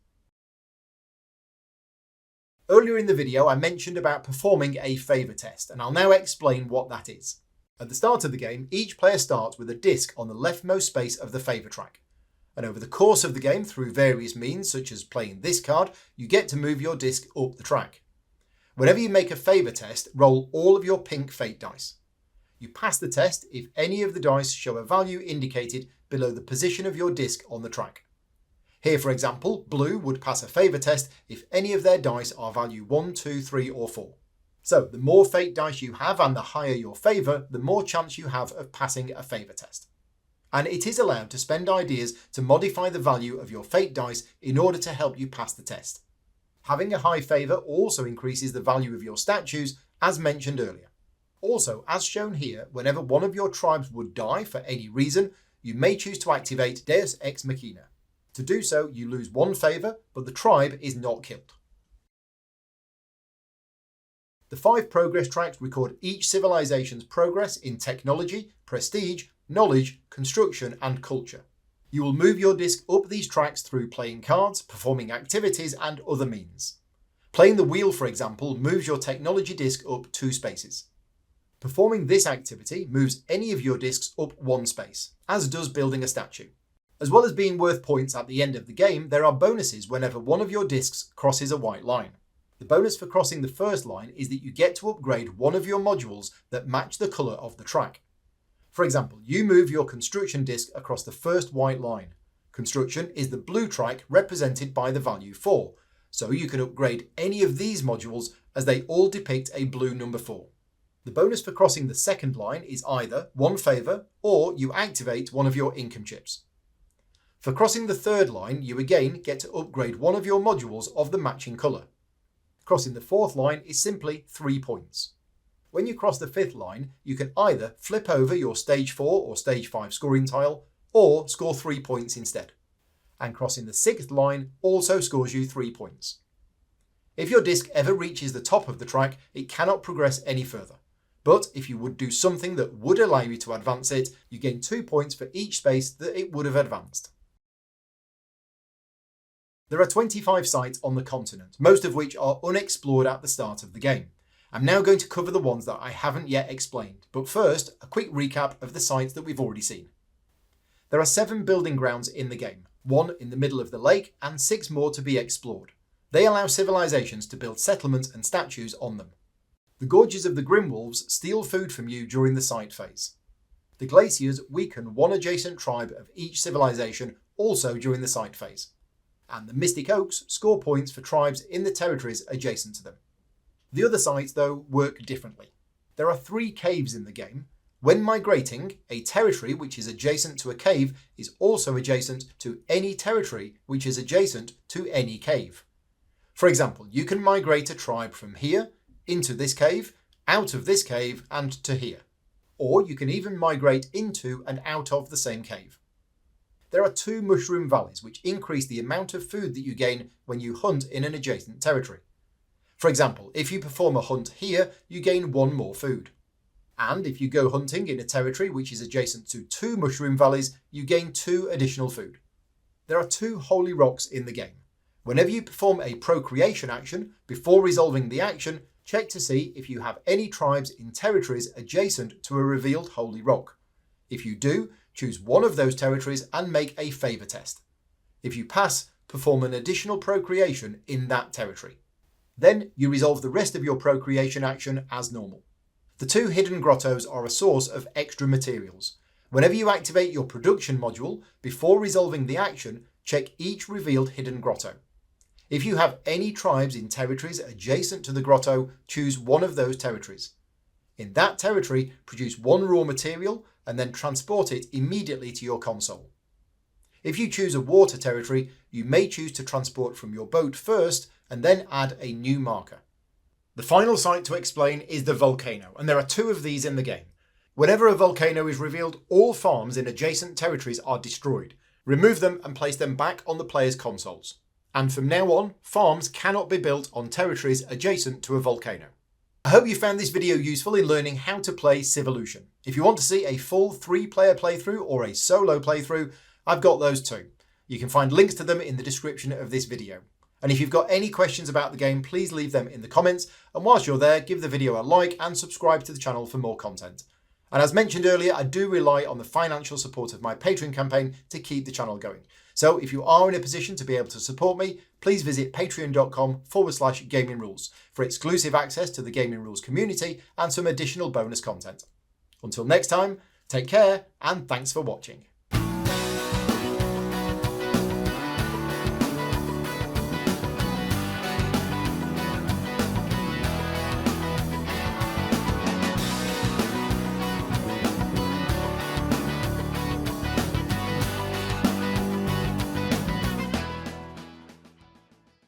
Earlier in the video, I mentioned about performing a favour test, and I'll now explain what that is. At the start of the game, each player starts with a disc on the leftmost space of the favour track. And over the course of the game, through various means such as playing this card, you get to move your disc up the track. Whenever you make a favour test, roll all of your pink fate dice. You pass the test if any of the dice show a value indicated below the position of your disc on the track. Here, for example, blue would pass a favour test if any of their dice are value 1, 2, 3 or 4. So the more fate dice you have and the higher your favour, the more chance you have of passing a favour test. And it is allowed to spend ideas to modify the value of your fate dice in order to help you pass the test. Having a high favour also increases the value of your statues, as mentioned earlier. Also, as shown here, whenever one of your tribes would die for any reason, you may choose to activate Deus Ex Machina. To do so, you lose 1 favour, but the tribe is not killed. The 5 progress tracks record each civilization's progress in technology, prestige, knowledge, construction, and culture. You will move your disc up these tracks through playing cards, performing activities, and other means. Playing the wheel, for example, moves your technology disc up 2 spaces. Performing this activity moves any of your discs up 1 space, as does building a statue. As well as being worth points at the end of the game, there are bonuses whenever one of your discs crosses a white line. The bonus for crossing the first line is that you get to upgrade one of your modules that match the colour of the track. For example, you move your construction disc across the first white line. Construction is the blue track represented by the value 4, so you can upgrade any of these modules as they all depict a blue number 4. The bonus for crossing the second line is either 1 favour or you activate one of your income chips. For crossing the third line, you again get to upgrade one of your modules of the matching colour. Crossing the fourth line is simply 3 points. When you cross the fifth line, you can either flip over your stage 4 or stage 5 scoring tile, or score 3 points instead. And crossing the sixth line also scores you 3 points. If your disc ever reaches the top of the track, it cannot progress any further. But if you would do something that would allow you to advance it, you gain 2 points for each space that it would have advanced. There are 25 sites on the continent, most of which are unexplored at the start of the game. I'm now going to cover the ones that I haven't yet explained, but first, a quick recap of the sites that we've already seen. There are 7 building grounds in the game, 1 in the middle of the lake and 6 more to be explored. They allow civilizations to build settlements and statues on them. The gorges of the Grimwolves steal food from you during the site phase. The glaciers weaken one adjacent tribe of each civilization also during the site phase. And the Mystic Oaks score points for tribes in the territories adjacent to them. The other sites, though, work differently. There are 3 caves in the game. When migrating, a territory which is adjacent to a cave is also adjacent to any territory which is adjacent to any cave. For example, you can migrate a tribe from here into this cave, out of this cave, and to here. Or you can even migrate into and out of the same cave. There are 2 mushroom valleys which increase the amount of food that you gain when you hunt in an adjacent territory. For example, if you perform a hunt here, you gain 1 more food. And if you go hunting in a territory which is adjacent to 2 mushroom valleys, you gain 2 additional food. There are 2 holy rocks in the game. Whenever you perform a procreation action, before resolving the action, check to see if you have any tribes in territories adjacent to a revealed holy rock. If you do, choose one of those territories and make a favour test. If you pass, perform an additional procreation in that territory. Then you resolve the rest of your procreation action as normal. The 2 hidden grottos are a source of extra materials. Whenever you activate your production module, before resolving the action, check each revealed hidden grotto. If you have any tribes in territories adjacent to the grotto, choose one of those territories. In that territory, produce 1 raw material and then transport it immediately to your console. If you choose a water territory, you may choose to transport from your boat first and then add a new marker. The final site to explain is the volcano, and there are 2 of these in the game. Whenever a volcano is revealed, all farms in adjacent territories are destroyed. Remove them and place them back on the player's consoles. And from now on, farms cannot be built on territories adjacent to a volcano. I hope you found this video useful in learning how to play Civolution. If you want to see a full 3-player playthrough or a solo playthrough, I've got those too. You can find links to them in the description of this video. And if you've got any questions about the game, please leave them in the comments. And whilst you're there, give the video a like and subscribe to the channel for more content. And as mentioned earlier, I do rely on the financial support of my Patreon campaign to keep the channel going. So if you are in a position to be able to support me, please visit patreon.com/gaming rules for exclusive access to the Gaming Rules community and some additional bonus content. Until next time, take care and thanks for watching.